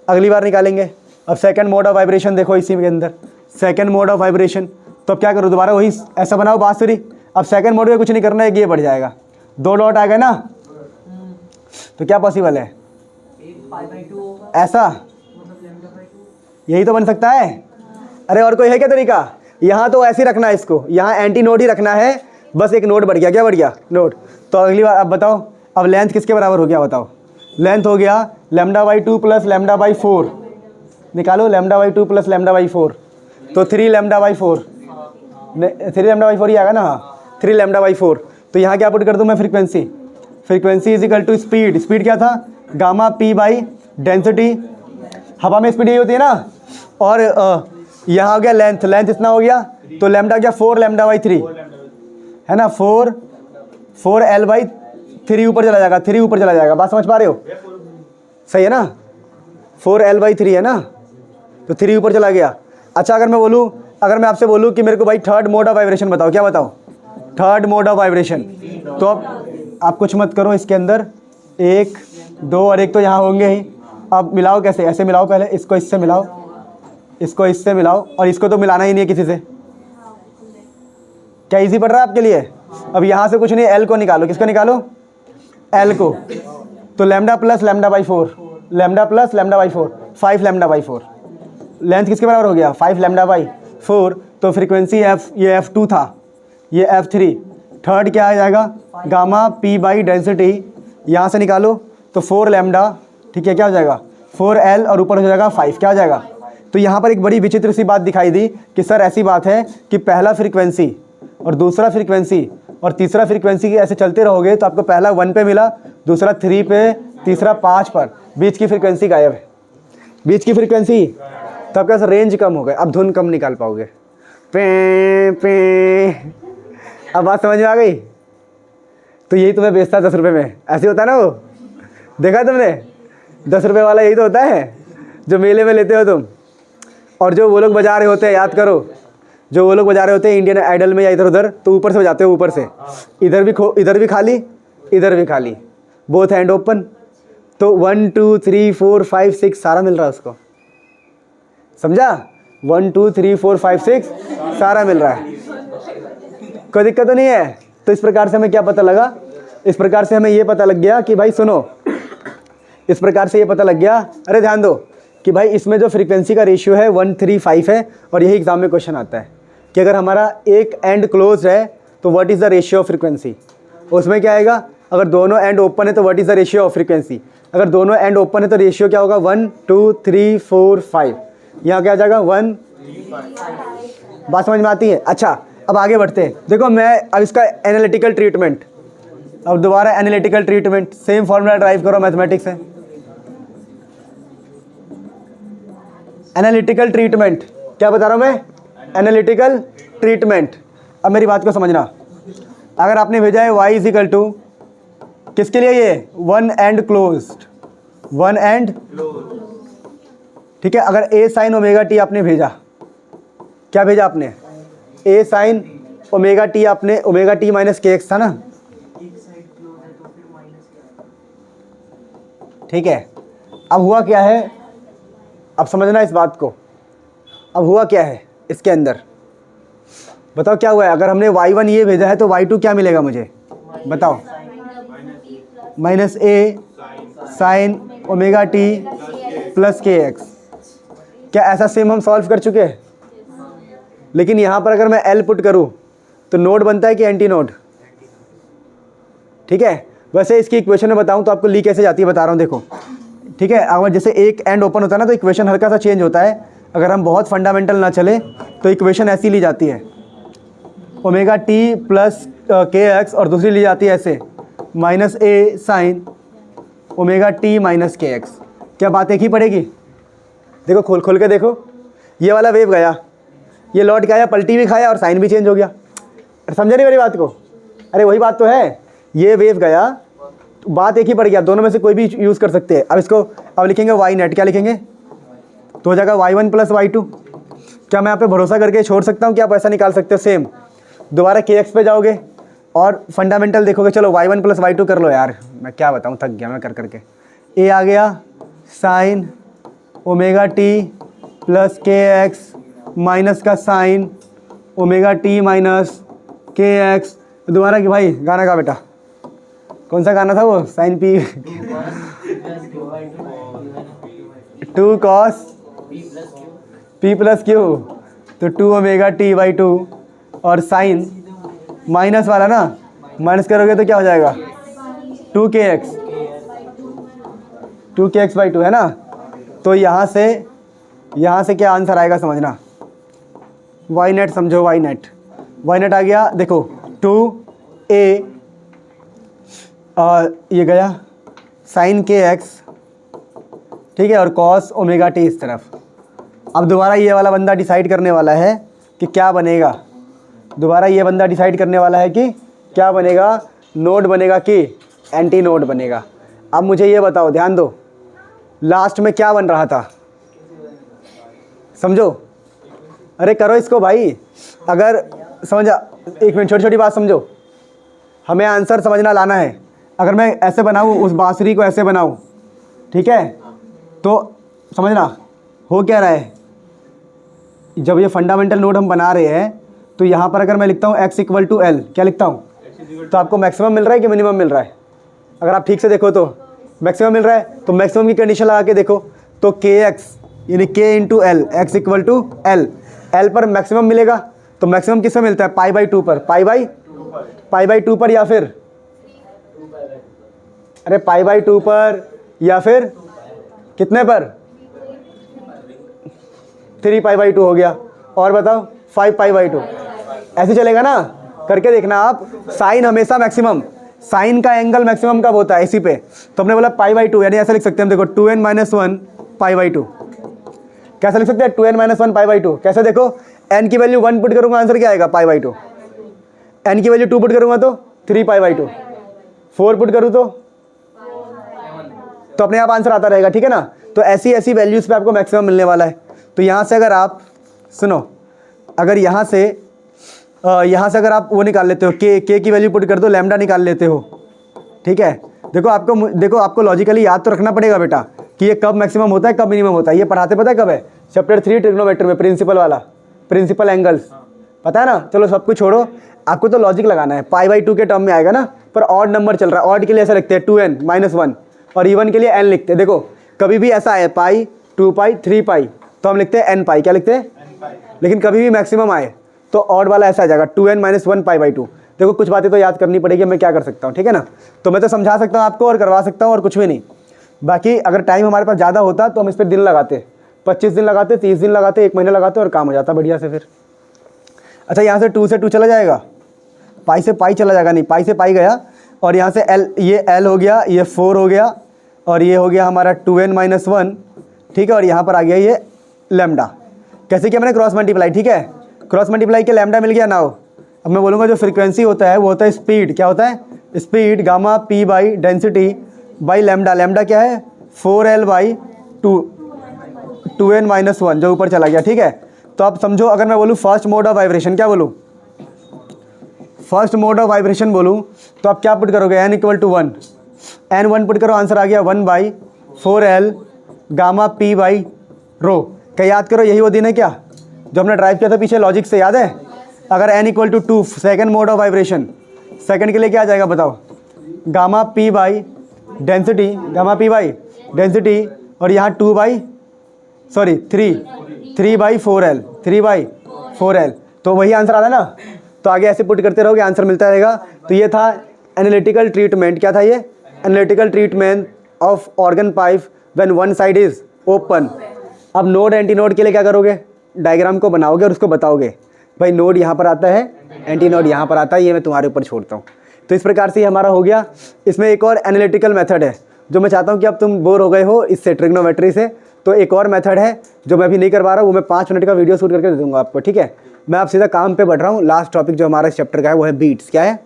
अगली बार निकालेंगे। अब सेकंड मोड ऑफ वाइब्रेशन देखो इसी के अंदर, सेकंड मोड ऑफ वाइब्रेशन। तो अब क्या करो, दोबारा वही ऐसा बनाओ बांसुरी। अब सेकंड मोड में कुछ नहीं करना है, ये बढ़ जाएगा, 2 डॉट आ गए ना, तो क्या पॉसिबल है? ऐसा यही तो बन सकता है। अरे और कोई है क्या तरीका? यहाँ तो ऐसे ही रखना है इसको, यहाँ एंटी नोड ही रखना है, बस एक नोड बढ़ गया। क्या बढ़ गया? नोड। तो अगली बार अब बताओ, अब लेंथ किसके बराबर हो गया बताओ? लेंथ हो गया λ/2 प्लस λ/4। निकालो λ/2 प्लस λ/4, तो 3 λ/4, 3 λ/4 ही आएगा ना। हाँ 3 λ/4। तो यहाँ क्या पुट कर दूँ मैं? Frequency. Frequency is equal to speed. Speed क्या था? Gamma P by density. हवा में स्पीड यही होती है ना। और यहाँ हो गया लेंथ, लेंथ इतना हो गया, तो लैम्डा क्या? 4 λ/3 है ना। 4L/3 ऊपर चला जाएगा, 3 ऊपर चला जाएगा। बात समझ पा रहे हो? सही है ना। 4L/3 है ना, तो 3 ऊपर चला गया। अच्छा अगर मैं बोलूँ, अगर मैं आपसे बोलूँ कि मेरे को भाई थर्ड मोड ऑफ वाइब्रेशन बताओ, क्या बताओ? Third mode of vibration. तो अब आप कुछ मत करो, इसके अंदर 1 2 और 1 तो यहाँ होंगे ही। अब मिलाओ कैसे? ऐसे मिलाओ, पहले इसको इससे मिलाओ, इसको इससे मिलाओ, और इसको तो मिलाना ही नहीं है किसी से। क्या इजी पड़ रहा है आपके लिए? अब यहाँ से कुछ नहीं, L को निकालो। किसको निकालो? L को। तो lambda plus λ/4, lambda plus λ/4, 5 λ/4। Length किसके बराबर हो गया? 5 λ/4। तो फ्रीक्वेंसी F, ये F2 था, ये F3। थर्ड क्या आ जाएगा? Gamma P by density. यहाँ से निकालो तो 4 लैम्डा, ठीक है, क्या हो जाएगा? 4L और ऊपर हो जाएगा 5। क्या हो जाएगा? तो यहाँ पर एक बड़ी विचित्र सी बात दिखाई दी कि सर ऐसी बात है कि पहला फ्रीक्वेंसी और दूसरा फ्रीक्वेंसी और तीसरा फ्रीक्वेंसी ऐसे चलते रहोगे तो आपको पहला 1 पे मिला, दूसरा 3 पे, तीसरा 5 पर, बीच की फ्रीक्वेंसी गायब है। बीच की फ्रीक्वेंसी, तो आपका रेंज कम हो गया, अब धुन कम निकाल पाओगे। पे पे, अब बात समझ में आ गई? तो यही तुम्हें बेचता है 10 रुपये में, ऐसे होता है ना वो, देखा तुमने? 10 रुपये वाला यही तो होता है जो मेले में लेते हो तुम। और जो वो लोग बजा रहे होते हैं, याद करो, जो वो लोग बजा रहे होते हैं इंडियन आइडल में या इधर उधर, तो ऊपर से बजाते हो, ऊपर से, इधर भी खाली, इधर भी खाली, बोथ हैंड ओपन। तो 1 2 3 4 5 6 सारा मिल रहा है उसको, समझा? 1 2 3 4 5 6 सारा मिल रहा है, कोई दिक्कत तो नहीं है। तो इस प्रकार से हमें क्या पता लगा? इस प्रकार से हमें ये पता लग गया कि भाई सुनो, इस प्रकार से ये पता लग गया, अरे ध्यान दो, कि भाई इसमें जो फ्रीक्वेंसी का रेशियो है 1:3:5 है। और यही एग्जाम में क्वेश्चन आता है कि अगर हमारा एक एंड क्लोज है तो what is the ratio of frequency. उसमें क्या आएगा? अगर दोनों एंड ओपन है तो what is the ratio of frequency. अगर दोनों एंड ओपन है तो रेशियो क्या होगा? 1 2 3 4 5। यहाँ क्या आ जाएगा? 1। बात समझ में आती है? अच्छा अब आगे बढ़ते हैं। देखो मैं अब इसका एनालिटिकल ट्रीटमेंट, अब दोबारा analytical treatment, same formula drive करो मैथमेटिक्स से। एनालिटिकल ट्रीटमेंट क्या बता रहा हूँ मैं? Analytical treatment. अब मेरी बात को समझना, अगर आपने भेजा है y इज इक्वल टू किसके लिए? ये 1 एंड क्लोज्ड, 1 एंड, ठीक है। अगर a साइन ओमेगा टी आपने भेजा, क्या भेजा आपने? a साइन ओमेगा टी, आपने omega T minus K x था ना, ठीक है। अब हुआ क्या है, अब समझना इस बात को। अब हुआ क्या है इसके अंदर, बताओ क्या हुआ है? अगर हमने y1 ये भेजा है तो y2 क्या मिलेगा मुझे बताओ? -a sine omega T plus K x. क्या ऐसा सेम हम सॉल्व कर चुके हैं? लेकिन यहाँ पर अगर मैं L पुट करूँ तो नोड बनता है कि एंटी नोड? ठीक है। वैसे इसकी इक्वेशन में बताऊँ तो आपको ली कैसे जाती है बता रहा हूँ, देखो, ठीक है। अगर जैसे एक एंड ओपन होता है ना तो इक्वेशन हल्का सा चेंज होता है। अगर हम बहुत फंडामेंटल ना चले तो इक्वेशन ऐसी ली जाती है, omega T plus K x, और दूसरी ली जाती है ऐसे, -a sine omega T minus K x. क्या बात एक ही पड़ेगी? देखो खोल खोल के देखो, ये वाला वेव गया, ये लौट के आया, पलटी भी खाया और साइन भी चेंज हो गया। समझे नहीं मेरी बात को? अरे वही बात तो है, ये वेव गया, बात एक ही पड़ गया, दोनों में से कोई भी यूज़ कर सकते हैं। अब इसको अब लिखेंगे y नेट, क्या लिखेंगे? तो हो जाएगा y1 प्लस y2। क्या मैं यहाँ पे भरोसा करके छोड़ सकता हूँ कि आप ऐसा निकाल सकते हो? सेम दोबारा के एक्स पे जाओगे और फंडामेंटल देखोगे। चलो y1 + y2 कर लो यार, मैं क्या बताऊँ, थक गया मैं कर करके। ए आ गया sign omega T plus K x minus का sign omega T minus K x. दोबारा कि भाई गाना गा बेटा, कौन सा गाना था वो? Sine P 2 cos p + q, तो 2 ओमेगा टी बाई 2 और साइन माइनस वाला ना, माइनस करोगे तो क्या हो जाएगा? 2kx बाई 2 है ना। तो यहाँ से क्या आंसर आएगा समझना, वाई नेट समझो, वाई नेट आ गया। देखो 2a ये गया साइन के एक्स, ठीक है, और कॉस ओमेगा टी इस तरफ। अब दोबारा ये वाला बंदा डिसाइड करने वाला है कि क्या बनेगा, दोबारा ये बंदा डिसाइड करने वाला है कि क्या बनेगा, नोड बनेगा कि एंटी नोड बनेगा। अब मुझे ये बताओ, ध्यान दो, लास्ट में क्या बन रहा था, समझो। अरे करो इसको भाई, अगर समझा, एक मिनट, छोटी छोटी बात समझो, हमें आंसर समझना लाना है। अगर मैं ऐसे बनाऊँ, उस बांसुरी को ऐसे बनाऊँ, ठीक है, तो समझना हो क्या रहा है। जब ये फंडामेंटल नोड हम बना रहे हैं तो यहाँ पर अगर मैं लिखता हूँ x = l, क्या लिखता हूँ, तो आपको मैक्सिमम मिल रहा है कि मिनिमम मिल रहा है? अगर आप ठीक से देखो तो मैक्सिमम मिल रहा है। तो मैक्सिमम की कंडीशन लगा के देखो, तो kx यानी k × l, x = l, l पर मैक्सिमम मिलेगा। तो मैक्सिमम किसमें मिलता है? π/2 पर, π/2 पर, या फिर अरे π/2 पर, या फिर कितने पर? 3π/2 हो गया। और बताओ 5π/2, ऐसे चलेगा ना, करके देखना आप। साइन हमेशा मैक्सिमम, साइन का एंगल मैक्सिमम कब होता है? इसी पे। तो हमने बोला π/2, यानी ऐसे लिख सकते हैं हम, देखो 2n - 1 π/2। कैसे लिख सकते हैं? 2n - 1 π/2। कैसे देखो, n की वैल्यू 1 पुट करूंगा, आंसर क्या आएगा? π/2। n की वैल्यू 2 पुट करूंगा तो 3π/2। 4 पुट करूँ तो अपने आप आंसर आता रहेगा, ठीक है ना। तो ऐसी वैल्यूज़ पे आपको मैक्सिमम मिलने वाला है। तो यहाँ से अगर आप सुनो, अगर यहाँ से अगर आप वो निकाल लेते हो, के की वैल्यू पुट कर दो, लैम्डा निकाल लेते हो, ठीक है। देखो आपको लॉजिकली याद तो रखना पड़ेगा बेटा कि ये कब मैक्सिमम होता है, कब मिनिमम होता है। ये पढ़ाते पता है कब है? चैप्टर 3 ट्रिग्नोमेट्री में, प्रिंसिपल वाला, प्रिंसिपल एंगल्स, पता है ना। चलो सब कुछ छोड़ो, आपको तो लॉजिक लगाना है। π/2 के टर्म में आएगा ना, पर ऑड नंबर चल रहा है, ऑड के लिए ऐसा लिखते हैं 2n - 1, और इवन के लिए n लिखते हैं। देखो कभी भी ऐसा है π, 2π, 3π, तो हम लिखते हैं nπ, क्या लिखते हैं? लेकिन कभी भी मैक्सिमम आए तो ऑड वाला ऐसा आ जाएगा 2n - 1 π/2। देखो कुछ बातें तो याद करनी पड़ेगी, मैं क्या कर सकता हूँ, ठीक है ना। तो मैं तो समझा सकता हूँ आपको और करवा सकता हूँ और कुछ भी नहीं। बाकी अगर टाइम हमारे पास ज़्यादा होता तो हम इस पर दिन लगाते, 25 दिन लगाते, 30 दिन लगाते, 1 महीना लगाते और काम हो जाता बढ़िया से फिर। अच्छा, यहाँ से 2 से 2 चला जाएगा, पाई से पाई चला जाएगा, नहीं पाई से पाई गया, और यहाँ से l, ये l हो गया, ये 4 हो गया, और ये हो गया हमारा 2n - 1, ठीक है। और यहाँ पर आ गया ये लैम्डा। कैसे किया मैंने? क्रॉस मल्टीप्लाई, ठीक है। क्रॉस मल्टीप्लाई के लैम्डा मिल गया। नाउ अब मैं बोलूँगा जो फ्रीक्वेंसी होता है वो होता है स्पीड। क्या होता है? Speed gamma p by density by lambda. Lambda क्या है? 4l/2, 2n - 1 जो ऊपर चला गया, ठीक है। तो अब समझो, अगर मैं बोलूँ फर्स्ट मोड ऑफ वाइब्रेशन, क्या बोलूँ? फर्स्ट मोड ऑफ वाइब्रेशन बोलूँ तो आप क्या पुट करोगे? n = 1, n 1 पुट करो, आंसर आ गया 1/4l gamma p by rho. क्या याद करो, यही वो दिन है क्या जो हमने ड्राइव किया था पीछे लॉजिक से, याद है? अगर n = 2, second mode of vibration, second के लिए क्या आ जाएगा बताओ? Gamma p by density, gamma p by density, और यहाँ 3/4l, 3/4l, तो वही आंसर आ रहा है ना। तो आगे ऐसे पुट करते रहोगे, आंसर मिलता रहेगा। तो ये था एनालिटिकल ट्रीटमेंट। क्या था ये? Analytical treatment of organ pipe when one side is open. अब नोड एंटी नोड के लिए क्या करोगे? डायग्राम को बनाओगे और उसको बताओगे, भाई नोड यहाँ पर आता है, एंटी नोड यहाँ पर आता है, ये मैं तुम्हारे ऊपर छोड़ता हूँ। तो इस प्रकार से ये हमारा हो गया। इसमें एक और एनालिटिकल मेथड है जो मैं चाहता हूँ कि अब तुम बोर हो गए हो इससे, ट्रिग्नोमेट्री से, तो एक और मेथड है जो मैं अभी नहीं करवा रहा हूँ, वो मैं 5 मिनट का वीडियो शूट करके दे दूँगा आपको, ठीक है। मैं अब सीधा काम पे बढ़ रहा हूँ। लास्ट टॉपिक जो हमारा इस चैप्टर का है वो है बीट्स। क्या है?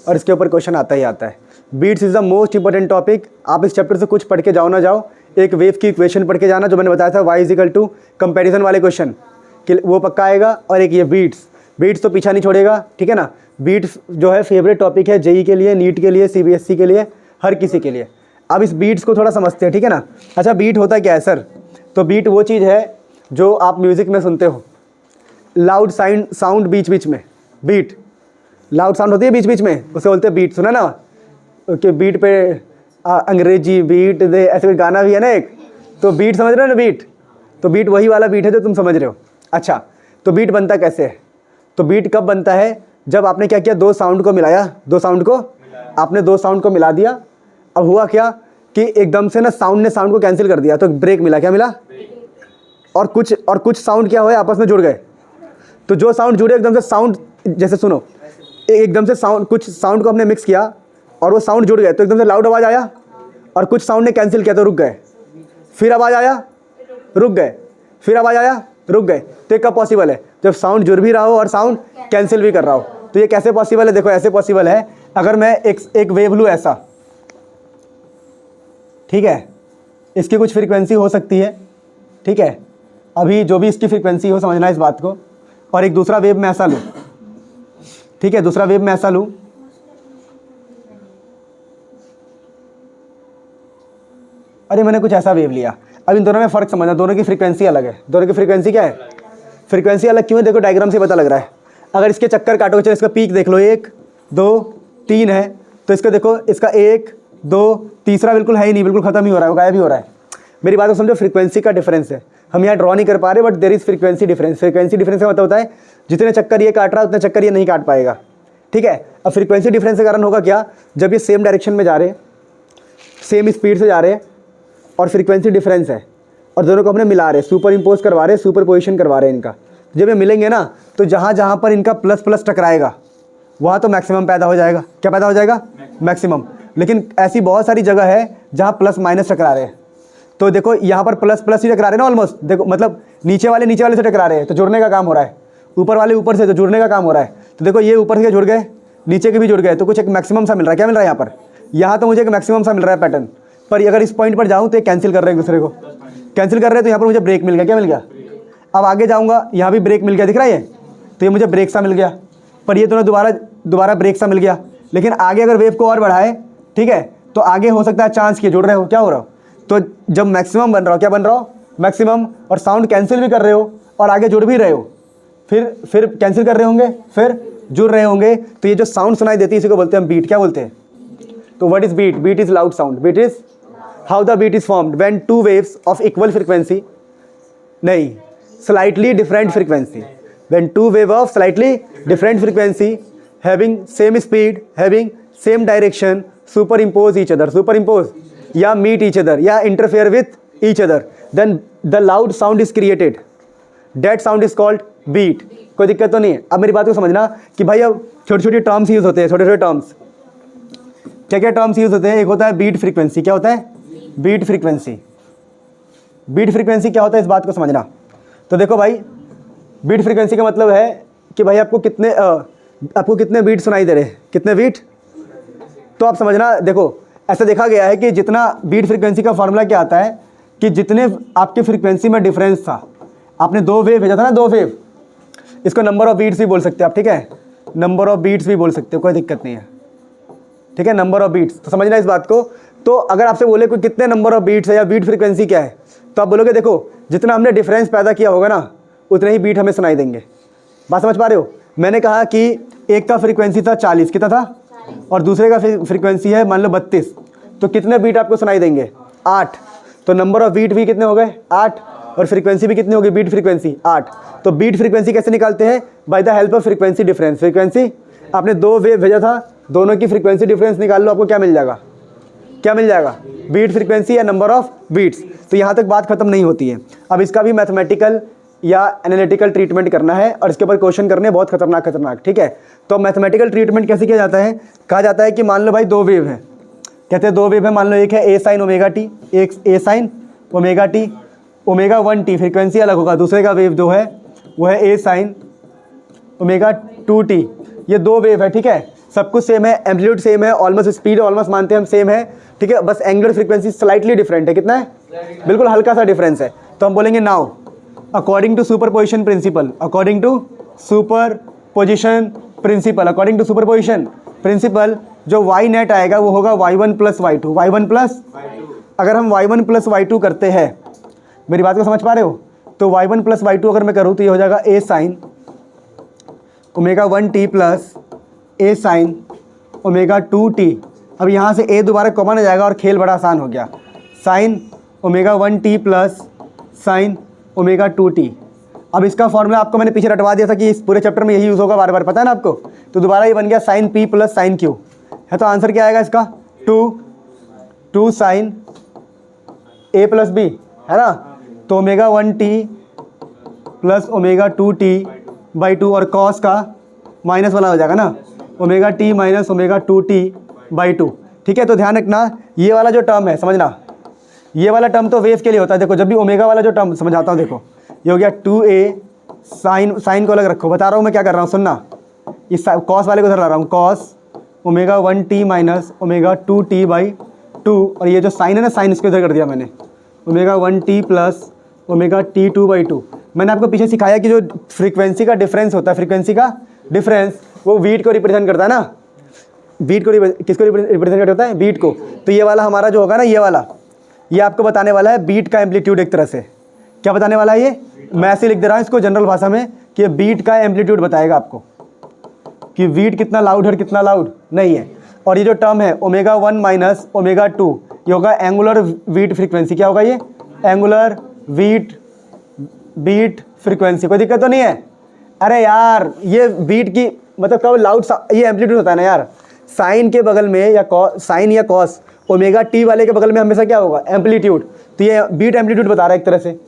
और इसके ऊपर क्वेश्चन आता ही आता है। Beats is the most important topic. आप इस चैप्टर से कुछ पढ़ के जाओ ना जाओ, एक वेव की इक्वेशन पढ़ के जाना जो मैंने बताया था, y = कंपैरिजन वाले क्वेश्चन, वो पक्का आएगा। और एक ये बीट्स तो पीछा नहीं छोड़ेगा, ठीक है ना। बीट्स जो है फेवरेट टॉपिक है जेई के लिए, नीट के लिए, सीबीएसई के लिए, हर किसी के लिए। अब इस बीट्स को थोड़ा समझते हैं, ठीक है ना। अच्छा, बीट होता क्या है सर? तो बीट वो चीज़ है जो आप म्यूज़िक में सुनते हो, लाउड साउंड बीच बीच में, बीट लाउड साउंड होती है बीच बीच में, उसे बोलते हैं बीट। सुना ना कि बीट पे अंग्रेजी बीट दे, ऐसे कोई गाना भी है ना एक, तो बीट समझ रहे हो ना, बीट। तो बीट वही वाला बीट है जो तुम समझ रहे हो। अच्छा, तो बीट बनता कैसे है? तो बीट कब बनता है? जब आपने क्या किया, दो साउंड को मिलाया, आपने दो साउंड को मिला दिया। अब हुआ क्या कि एकदम से ना साउंड ने साउंड को कैंसिल कर दिया, तो ब्रेक मिला। क्या मिला? और कुछ साउंड क्या हुए, आपस में जुड़ गए। तो जो साउंड जुड़े एकदम से, साउंड जैसे सुनो, एकदम से कुछ साउंड को हमने मिक्स किया और वो साउंड जुड़ गए, तो एकदम से लाउड आवाज़ आया। और कुछ साउंड ने कैंसिल किया तो रुक गए, फिर आवाज़ आया, रुक गए, फिर आवाज़ आया, रुक गए। तो ये कब पॉसिबल है? जब साउंड जुड़ भी रहा हो और साउंड कैंसिल भी कर रहा हो। तो ये कैसे पॉसिबल है? देखो, ऐसे पॉसिबल है, अगर मैं एक वेव लूँ ऐसा, ठीक है, इसकी कुछ फ्रीक्वेंसी हो सकती है, ठीक है, अभी जो भी इसकी फ्रीक्वेंसी हो, समझना इस बात को। और एक दूसरा वेव मैं ऐसा लूँ, ठीक है, दूसरा वेव मैं ऐसा लूँ, अरे मैंने कुछ ऐसा वेव लिया। अब इन दोनों में फ़र्क समझना, दोनों की फ्रीक्वेंसी अलग है। दोनों की फ्रीक्वेंसी क्या है? फ्रीक्वेंसी अलग क्यों है? देखो डायग्राम से पता लग रहा है। अगर इसके चक्कर काटोगे, चलो इसका पीक देख लो, 1 2 3 है, तो इसका देखो, इसका 1 2 तीसरा बिल्कुल है ही नहीं, बिल्कुल ख़त्म ही हो रहा है, वो गायब ही हो रहा है। मेरी बात को समझो, फ्रीक्वेंसी का डिफरेंस है। हम यहाँ ड्रॉ नहीं कर पा रहे, but there is frequency difference. Frequency difference का मतलब होता है जितने चक्कर ये काट रहा है उतने चक्कर ये नहीं काट पाएगा, ठीक है। अब फ्रीक्वेंसी डिफरेंस के कारण होगा क्या, जब ये सेम डायरेक्शन में जा रहे हैं, सेम स्पीड से जा रहे हैं, और फ्रीक्वेंसी डिफरेंस है, और दोनों को हमने मिला रहे हैं, सुपर इम्पोज करवा रहे हैं, सुपर पोजिशन करवा रहे हैं इनका। जब ये मिलेंगे ना, तो जहाँ जहाँ पर इनका प्लस प्लस टकराएगा वहाँ तो मैक्सिमम पैदा हो जाएगा। क्या पैदा हो जाएगा? मैक्सिमम। लेकिन ऐसी बहुत सारी जगह है जहाँ प्लस माइनस टकरा रहे हैं। तो देखो यहाँ पर प्लस प्लस ही टकरा रहे हैं ना ऑलमोस्ट, देखो मतलब नीचे वाले से टकरा रहे हैं, तो जुड़ने का काम हो रहा है। ऊपर वाले ऊपर से, तो जुड़ने का काम हो रहा है। तो देखो ये ऊपर से जुड़ गए, नीचे के भी जुड़ गए, तो कुछ एक मैक्सिमम सा मिल रहा है। क्या मिल रहा है यहाँ पर? यहाँ तो मुझे एक मैक्सिमम सा मिल रहा है पैटर्न। पर अगर इस पॉइंट पर जाऊँ तो ये कैंसिल कर रहे हैं एक दूसरे को, कैंसिल कर रहे हैं, तो यहाँ पर मुझे ब्रेक मिल गया। क्या मिल गया? अब आगे जाऊँगा, यहाँ भी ब्रेक मिल गया, दिख रहा है ये, तो ये मुझे ब्रेक सा मिल गया। पर ये दोनों दोबारा ब्रेक सा मिल गया। लेकिन आगे अगर वेव को और बढ़ाए, ठीक है, तो आगे हो सकता है चांस कि जुड़ रहे हो, क्या हो रहा हो, तो जब मैक्सिमम बन रहा हो, क्या बन रहा हो? मैक्सिमम। और साउंड कैंसिल भी कर रहे हो और आगे जुड़ भी रहे हो, फिर कैंसिल कर रहे होंगे, फिर जुड़ रहे होंगे, तो ये जो साउंड सुनाई देती है इसी को बोलते हैं हम बीट। क्या बोलते हैं? तो what is beat? Beat is loud sound. Beat is how the beat is formed when two waves of equal frequency, नहीं, slightly different frequency, when two wave of slightly different frequency having same speed, having same direction, superimpose each other, superimpose या meet each other या interfere with each other, then the loud sound is created, that sound is called beat। कोई दिक्कत तो नहीं है। अब मेरी बात को समझना कि भाई अब छोटी छोटी टर्म्स यूज़ होते हैं, छोटे छोटे टर्म्स। क्या क्या टर्म्स यूज़ होते हैं? एक होता है बीट फ्रीक्वेंसी। क्या होता है? Beat frequency. बीट फ्रीक्वेंसी क्या होता है, इस बात को समझना। तो देखो भाई, बीट फ्रीक्वेंसी का मतलब है कि भाई आपको कितने बीट सुनाई दे रहे हैं, कितने बीट। तो आप समझना, देखो ऐसा देखा गया है कि जितना बीट फ्रीक्वेंसी का फार्मूला क्या आता है कि जितने आपके फ्रीक्वेंसी में डिफरेंस था, आपने 2 वेव भेजा था ना, 2 वेव, इसको नंबर ऑफ बीट्स भी बोल सकते हो आप, ठीक है, नंबर ऑफ बीट्स भी बोल सकते हो, कोई दिक्कत नहीं है, ठीक है, नंबर ऑफ बीट्स। तो समझना इस बात को। तो अगर आपसे बोले कोई कितने नंबर ऑफ बीट्स है या बीट फ्रीक्वेंसी क्या है, तो आप बोलोगे देखो जितना हमने डिफरेंस पैदा किया होगा ना, उतने ही बीट हमें सुनाई देंगे। बात समझ पा रहे हो? मैंने कहा कि एक का फ्रीक्वेंसी था 40, कितना था, और दूसरे का फ्रीक्वेंसी है मान लो 32, तो कितने बीट आपको सुनाई देंगे? 8। तो नंबर ऑफ बीट भी कितने हो गए? 8। और फ्रीक्वेंसी भी कितनी होगी? Beat frequency 8। तो बीट फ्रीक्वेंसी कैसे निकालते हैं? By the help of frequency difference. Frequency, आपने 2 वेव भेजा था, दोनों की फ्रीक्वेंसी डिफरेंस निकाल लो, आपको क्या मिल जाएगा? क्या मिल जाएगा? बीट फ्रीक्वेंसी या नंबर ऑफ बीट्स। तो यहाँ तक बात खत्म नहीं होती है। अब इसका भी मैथमेटिकल या एनालिटिकल ट्रीटमेंट करना है, और इसके ऊपर क्वेश्चन करने बहुत खतरनाक, ठीक है। तो मैथमेटिकल ट्रीटमेंट कैसे किया जाता है? कहा जाता है कि मान लो भाई 2 वेव है, कहते हैं 2 वेव है, मान लो एक है ए साइन ओमेगा टी, एक A sine omega T, omega 1 T, frequency अलग होगा, दूसरे का वेव जो है वो है ए साइन ओमेगा 2 टी। ये 2 वेव है, ठीक है, सब कुछ सेम है, एम्पलीट्यूड सेम है, ऑलमोस्ट स्पीड ऑलमोस्ट मानते हैं हम सेम है, ठीक है, बस एंगुलर फ्रीक्वेंसी स्लाइटली डिफरेंट है। कितना है? बिल्कुल हल्का सा डिफरेंस है। तो हम बोलेंगे now according to superposition principle, according to superposition principle, according to superposition principle जो y नेट आएगा वो होगा y1 plus y2, y1 plus, अगर हम y1 प्लस y2 करते हैं, मेरी बात को समझ पा रहे हो, तो y1 प्लस y2 अगर मैं करूँ तो ये हो जाएगा a sine omega 1t plus a sine omega 2t। अब यहाँ से a दोबारा कॉमन आ जाएगा और खेल बड़ा आसान हो गया, sine omega 1t plus sine omega 2t। अब इसका फॉर्मूला आपको मैंने पीछे रटवा दिया था कि इस पूरे चैप्टर में यही यूज़ होगा बार बार, पता है ना आपको। तो दोबारा ये बन गया sine p plus sine q है, तो आंसर क्या आएगा इसका 2 साइन a प्लस b है ना। तो omega 1t plus omega 2t by 2 और कॉस का माइनस वाला हो जाएगा ना, omega t minus omega 2t by 2। ठीक है, तो ध्यान रखना ये वाला जो टर्म है, समझना ये वाला टर्म तो वेव के लिए होता है। देखो जब भी ओमेगा वाला जो टर्म समझाता हूँ, देखो ये हो गया 2a साइन को अलग रखो, बता रहा हूँ मैं क्या कर रहा हूँ, सुनना। इस कॉस वाले को इधर ला रहा हूँ, cos omega 1t minus omega 2t by 2, और ये जो साइन है ना, साइन इसको इधर कर दिया मैंने, omega 1t plus omega t2 by 2। मैंने आपको पीछे सिखाया कि जो फ्रीक्वेंसी का डिफरेंस होता है, फ्रीक्वेंसी का डिफरेंस वो बीट को रिप्रेजेंट करता है ना, बीट को किसको रिप्रेजेंट करता है, बीट को। तो ये वाला हमारा जो होगा ना, ये वाला, ये आपको बताने वाला है बीट का एम्पलीट्यूड। एक तरह से क्या बताने वाला है ये, मैं ऐसे लिख दे रहा हूँ इसको जनरल भाषा में कि ये बीट का एम्पलीट्यूड बताएगा आपको कि बीट कितना लाउड है और कितना लाउड नहीं है। और ये जो टर्म है ओमेगा 1 माइनस ओमेगा 2, ये होगा एंगुलर बीट फ्रीक्वेंसी। क्या होगा ये, एंगुलर बीट फ्रीक्वेंसी। कोई दिक्कत तो नहीं है? अरे यार ये बीट की मतलब कब लाउड, ये एम्पलीट्यूड होता है ना यार, साइन के बगल में या साइन या कॉस ओमेगा टी वाले के बगल में हमेशा क्या होगा, एम्पलीट्यूड। तो ये बीट एम्पलीट्यूड बता रहा है एक तरह से।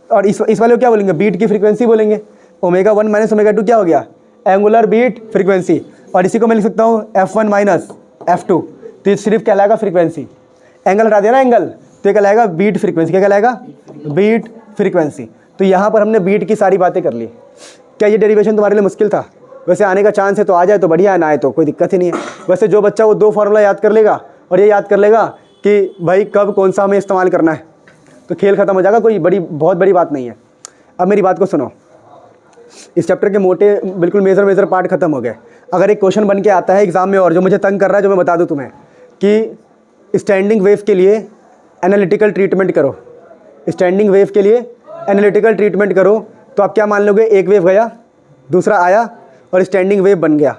और इस वाले को क्या बोलेंगे, बीट की फ्रीक्वेंसी बोलेंगे। ओमेगा 1 माइनस ओमेगा 2 क्या हो गया, एंगुलर बीट फ्रीक्वेंसी। और इसी को मैं लिख सकता हूँ f1 माइनस f2, तो ये सिर्फ कहलाएगा फ्रीक्वेंसी। एंगल हटा दिया ना एंगल, तो ये कहलाएगा बीट फ्रीक्वेंसी। क्या कहलाएगा, बीट फ्रीक्वेंसी। तो यहाँ पर हमने बीट की सारी बातें कर ली। क्या ये डेरिवेशन तुम्हारे लिए मुश्किल था? वैसे आने का चांस है तो आ जाए तो बढ़िया है, ना आए तो कोई दिक्कत ही नहीं है। वैसे जो बच्चा वो 2 फार्मूला याद कर लेगा और ये याद कर लेगा कि भाई कब कौन सा हमें इस्तेमाल करना है, तो खेल खत्म हो जाएगा, कोई बहुत बड़ी बात नहीं है। अब मेरी बात को सुनो, इस चैप्टर के मोटे बिल्कुल मेजर पार्ट खत्म हो गए। अगर एक क्वेश्चन बन के आता है एग्जाम में और जो मुझे तंग कर रहा है, जो मैं बता दूं तुम्हें कि स्टैंडिंग वेव के लिए एनालिटिकल ट्रीटमेंट करो, स्टैंडिंग वेव के लिए एनालिटिकल ट्रीटमेंट करो, तो आप क्या मान लोगे, एक वेव गया, दूसरा आया और स्टैंडिंग वेव बन गया।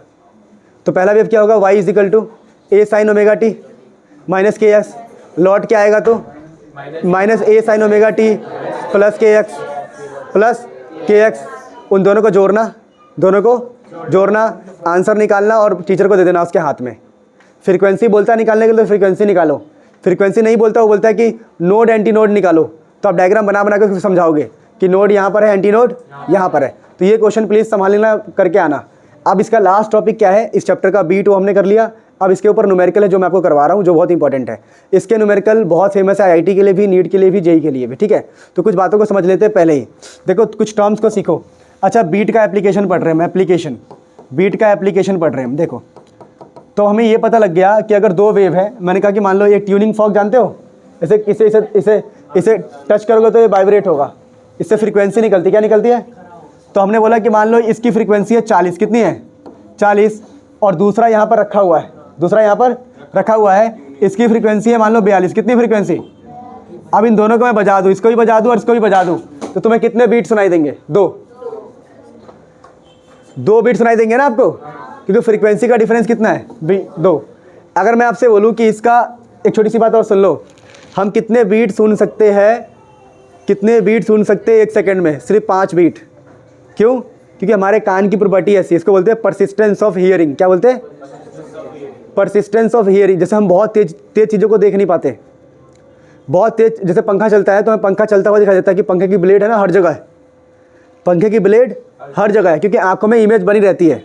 तो पहला वेव क्या होगा, y is equal to a sine omega T minus K X, लौट के आएगा तो minus a sine omega T plus K X. उन दोनों को जोड़ना, आंसर निकालना और टीचर को दे देना उसके हाथ में। फ्रीक्वेंसी बोलता है निकालने के लिए तो फ्रीक्वेंसी निकालो, फ्रीक्वेंसी नहीं बोलता, वो बोलता है कि नोड एंटी नोड निकालो, तो आप डायग्राम बना के उसको समझाओगे कि नोड यहाँ पर है, एंटी नोड यहाँ पर है। तो ये क्वेश्चन प्लीज़ संभाल लेना, करके आना। अब इसका लास्ट टॉपिक क्या है, इस चैप्टर का बीट वो हमने कर लिया। अब इसके ऊपर न्यूमेरिकल है जो मैं आपको करवा रहा हूँ, जो बहुत इंपॉर्टेंट है। इसके न्यूमेरिकल बहुत फेमस है IIT के लिए भी, नीट के लिए भी, जेई के लिए भी। ठीक है, तो कुछ बातों को समझ लेते हैं पहले ही। देखो कुछ टर्म्स को सीखो। अच्छा, बीट का एप्लीकेशन पढ़ रहे हैं हम, एप्लीकेशन, बीट का एप्लीकेशन पढ़ रहे हैं हम। देखो तो हमें ये पता लग गया कि अगर 2 वेव है, मैंने कहा कि मान लो एक ट्यूनिंग फॉर्क जानते हो, इसे टच करोगे तो ये वाइब्रेट होगा, इससे फ्रीक्वेंसी निकलती, क्या निकलती है। तो हमने बोला कि मान लो इसकी फ्रीक्वेंसी है 40, कितनी है 40, और दूसरा यहाँ पर रखा हुआ है, इसकी फ्रीक्वेंसी है मान लो 42, कितनी फ्रीक्वेंसी। अब इन दोनों को मैं बजा दूँ, इसको भी बजा दूँ और इसको भी बजा दूँ, तो तुम्हें कितने बीट सुनाई देंगे, 2 बीट सुनाई देंगे ना आपको, क्योंकि फ्रीक्वेंसी का डिफरेंस कितना है, 2। अगर मैं आपसे बोलूँ कि इसका एक छोटी सी बात और सुन लो, हम कितने बीट सुन सकते हैं, एक सेकंड में, सिर्फ 5 बीट। क्यों? क्योंकि हमारे कान की प्रॉपर्टी ऐसी है, इसको बोलते हैं परसिस्टेंस ऑफ हियरिंग। क्या बोलते हैं, परसिस्टेंस ऑफ हियरिंग। जैसे हम बहुत तेज चीज़ों को देख नहीं पाते, बहुत तेज, जैसे पंखा चलता है तो हमें पंखा चलता हुआ दिखाई देता है कि पंखे की ब्लेड है ना हर जगह है, पंखे की ब्लेड हर जगह है, क्योंकि आंखों में इमेज बनी रहती है।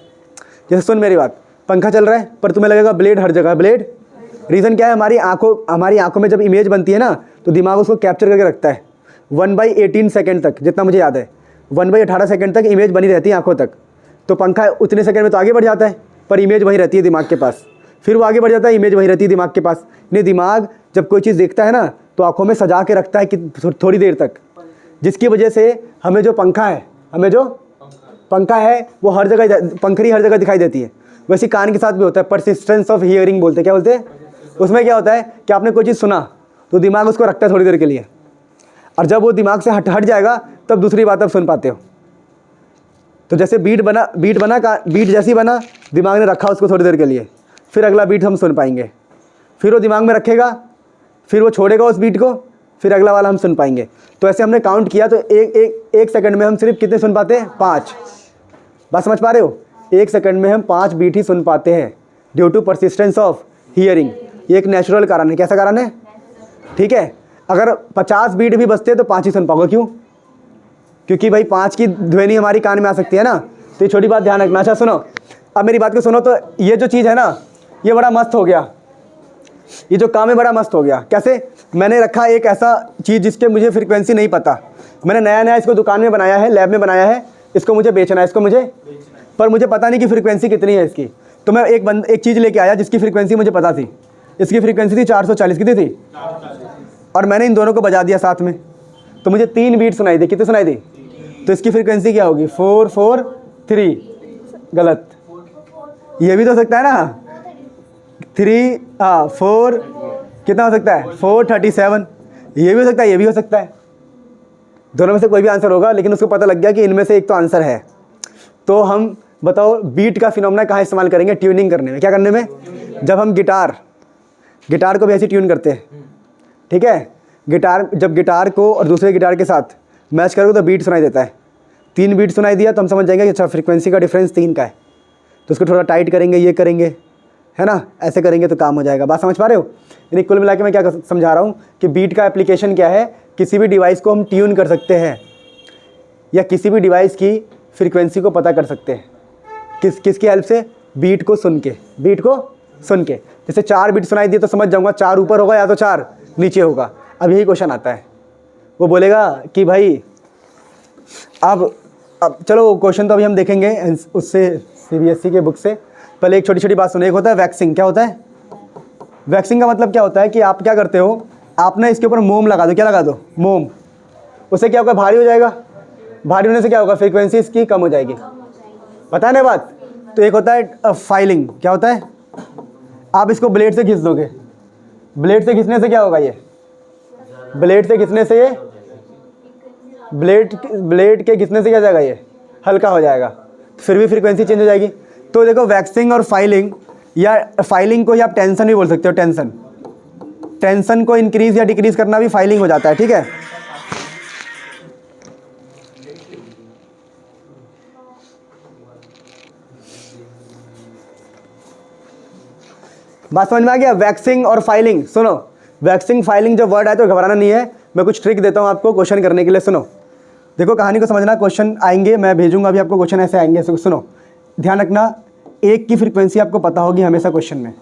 जैसे सुन मेरी बात, पंखा चल रहा है पर तुम्हें लगेगा ब्लेड हर जगह, ब्लेड। रीज़न क्या है, हमारी आंखों में जब इमेज बनती है ना, तो दिमाग उसको कैप्चर करके रखता है 1/18 सेकेंड तक, जितना मुझे याद है 1/18 सेकेंड तक इमेज बनी रहती है आंखों तक। तो पंखा उतने सेकंड में तो आगे बढ़ जाता है, पर इमेज वहीं रहती है दिमाग के पास, फिर वो आगे बढ़ जाता है, इमेज वहीं रहती है दिमाग के पास। नहीं, दिमाग जब कोई चीज़ देखता है ना, तो आंखों में सजा के रखता है कि थोड़ी देर तक, जिसकी वजह से हमें जो पंखा है वो हर जगह, पंखड़ी हर जगह दिखाई देती है। वैसे कान के साथ भी होता है, परसिस्टेंस ऑफ हियरिंग बोलते हैं। क्या बोलते हैं? उसमें क्या होता है कि आपने कोई चीज़ सुना तो दिमाग उसको रखता है थोड़ी देर के लिए, और जब वो दिमाग से हट जाएगा तब दूसरी बात आप सुन पाते हो। तो जैसे बीट जैसी बना, दिमाग ने रखा उसको थोड़ी देर के लिए, फिर अगला बीट हम सुन पाएंगे, फिर वो दिमाग में रखेगा, फिर वो छोड़ेगा उस बीट को, फिर अगला वाला हम सुन पाएंगे। तो ऐसे हमने काउंट किया तो एक सेकंड में हम सिर्फ कितने सुन पाते हैं? 5। बात समझ पा रहे हो? 1 सेकंड में हम 5 बीट ही सुन पाते हैं due to persistence of hearing. ये एक नेचुरल कारण है। कैसा कारण है? ठीक है। अगर 50 बीट भी बजते तो 5 ही सुन पाओगे। क्यों? क्योंकि भाई 5 की ध्वनि हमारी कान में आ सकती है ना। तो ये छोटी बात ध्यान रखना। अच्छा सुनो, अब मेरी बात को सुनो। तो ये जो चीज़ है ना, ये बड़ा मस्त हो गया, ये जो काम है बड़ा मस्त हो गया। कैसे? मैंने रखा एक ऐसा चीज़ जिसके मुझे फ्रीक्वेंसी नहीं पता, मैंने नया इसको दुकान में बनाया है, लैब में बनाया है, इसको मुझे बेचना है, पर मुझे पता नहीं कि फ्रीक्वेंसी कितनी है इसकी। तो मैं एक चीज़ लेके आया जिसकी फ्रीक्वेंसी मुझे पता थी। इसकी फ्रीक्वेंसी थी 440। कितनी थी? और मैंने इन दोनों को बजा दिया साथ में, तो मुझे 3 बीट सुनाई दी। कितनी सुनाई दी? तो इसकी फ्रीक्वेंसी क्या होगी? 443। गलत। ये भी तो हो सकता है ना, 4 कितना हो सकता है? 437। ये भी हो सकता है, ये भी हो सकता है। दोनों में से कोई भी आंसर होगा, लेकिन उसको पता लग गया कि इनमें से एक तो आंसर है। तो हम बताओ बीट का फिनोमेना कहाँ इस्तेमाल करेंगे? ट्यूनिंग करने में। क्या करने में? जब हम गिटार को भी ऐसे ट्यून करते हैं, ठीक है। जब गिटार को और दूसरे गिटार के साथ मैच करोगे तो बीट सुनाई देता है। 3 बीट सुनाई दिया तो हम समझ जाएंगे कि अच्छा फ्रीक्वेंसी का डिफरेंस 3 का है। तो उसको थोड़ा टाइट करेंगे, ये करेंगे, है ना, ऐसे करेंगे तो काम हो जाएगा। बात समझ पा रहे हो? यानी कुल मिला के मैं क्या समझा रहा हूँ कि बीट का एप्लीकेशन क्या है? किसी भी डिवाइस को हम ट्यून कर सकते हैं या किसी भी डिवाइस की फ्रीक्वेंसी को पता कर सकते हैं। किसकी हेल्प से? बीट को सुन के। जैसे 4 बीट सुनाई दिए तो समझ जाऊँगा 4 ऊपर होगा या तो 4 नीचे होगा। अब यही क्वेश्चन आता है, वो बोलेगा कि भाई अब चलो क्वेश्चन तो अभी हम देखेंगे उससे CBSE के बुक से। पहले एक छोटी छोटी बात सुनो। एक होता है वैक्सिंग। क्या होता है? वैक्सिंग का मतलब क्या होता है कि आप क्या करते हो, आप ना इसके ऊपर मोम लगा दो। क्या लगा दो? मोम। उससे क्या होगा? भारी हो जाएगा। भारी होने से क्या होगा? फ्रीक्वेंसी इसकी कम हो जाएगी। पता है ना बात? तो एक होता है फाइलिंग। क्या होता है? आप इसको ब्लेड से खींच दोगे। ब्लेड से खींचने से क्या होगा? ये ब्लेड के खींचने से क्या जाएगा? ये हल्का हो जाएगा, फिर भी फ्रीक्वेंसी चेंज हो जाएगी। तो देखो वैक्सिंग और फाइलिंग, या फाइलिंग को ही आप टेंशन भी बोल सकते हो। टेंशन को इंक्रीज या डिक्रीज करना भी फाइलिंग हो जाता है, ठीक है। बात समझ में आ गया? वैक्सिंग और फाइलिंग। सुनो, वैक्सिंग फाइलिंग जब वर्ड आए तो घबराना नहीं है, मैं कुछ ट्रिक देता हूँ आपको क्वेश्चन करने के लिए। सुनो, देखो कहानी को समझना। क्वेश्चन आएंगे, मैं भेजूंगा अभी आपको क्वेश्चन, ऐसे आएंगे। सुनो, ध्यान रखना, एक की फ्रीक्वेंसी आपको पता होगी हमेशा क्वेश्चन में।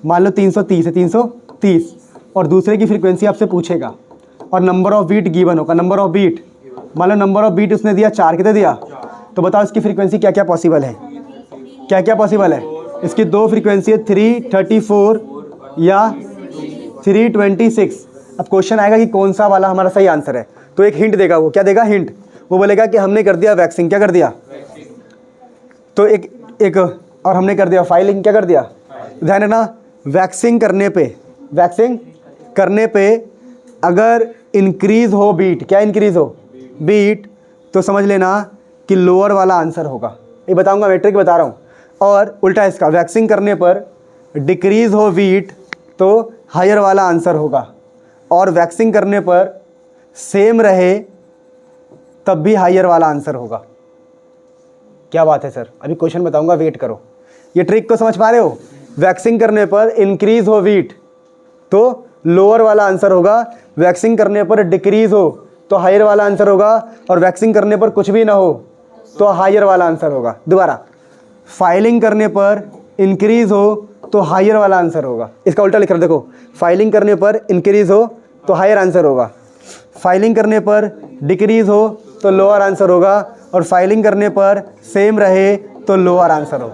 मान लो 330 है, 330, और दूसरे की फ्रीक्वेंसी आपसे पूछेगा और नंबर ऑफ बीट गिवन होगा। नंबर ऑफ बीट, मान लो नंबर ऑफ बीट उसने दिया 4, कितने दिया? तो बताओ इसकी फ्रीक्वेंसी क्या क्या पॉसिबल है? क्या पॉसिबल है? इसकी 2 फ्रीक्वेंसी है, 334 या 326। अब क्वेश्चन आएगा कि कौन सा वाला हमारा सही आंसर है। तो एक हिंट देगा वो। क्या देगा? हिंट। वो बोलेगा कि हमने कर दिया वैक्सिंग। क्या कर दिया? तो एक और हमने कर दिया फाइलिंग। क्या कर दिया? ध्यान रखना, वैक्सिंग करने पे अगर इंक्रीज हो बीट, क्या इंक्रीज हो? बीट, तो समझ लेना कि लोअर वाला आंसर होगा। ये बताऊंगा, मैट्रिक बता रहा हूँ। और उल्टा इसका, वैक्सिंग करने पर डिक्रीज हो बीट तो हायर वाला आंसर होगा, और वैक्सिंग करने पर सेम रहे तब भी हायर वाला आंसर होगा। क्या बात है सर? अभी क्वेश्चन बताऊंगा, वेट करो। ये ट्रिक को समझ पा रहे हो? वैक्सिंग करने पर इंक्रीज हो बीट तो लोअर वाला आंसर होगा, वैक्सिंग करने पर डिक्रीज हो तो हायर वाला आंसर होगा, और वैक्सिंग करने पर कुछ भी ना हो तो हायर वाला आंसर होगा। दोबारा, फाइलिंग करने पर इंक्रीज हो तो हायर वाला आंसर होगा। इसका उल्टा लिख रहा, देखो, फाइलिंग करने पर इंक्रीज हो तो हायर आंसर होगा, फाइलिंग करने पर डिक्रीज हो तो लोअर आंसर होगा, और फाइलिंग करने पर सेम रहे तो लोअर आंसर हो।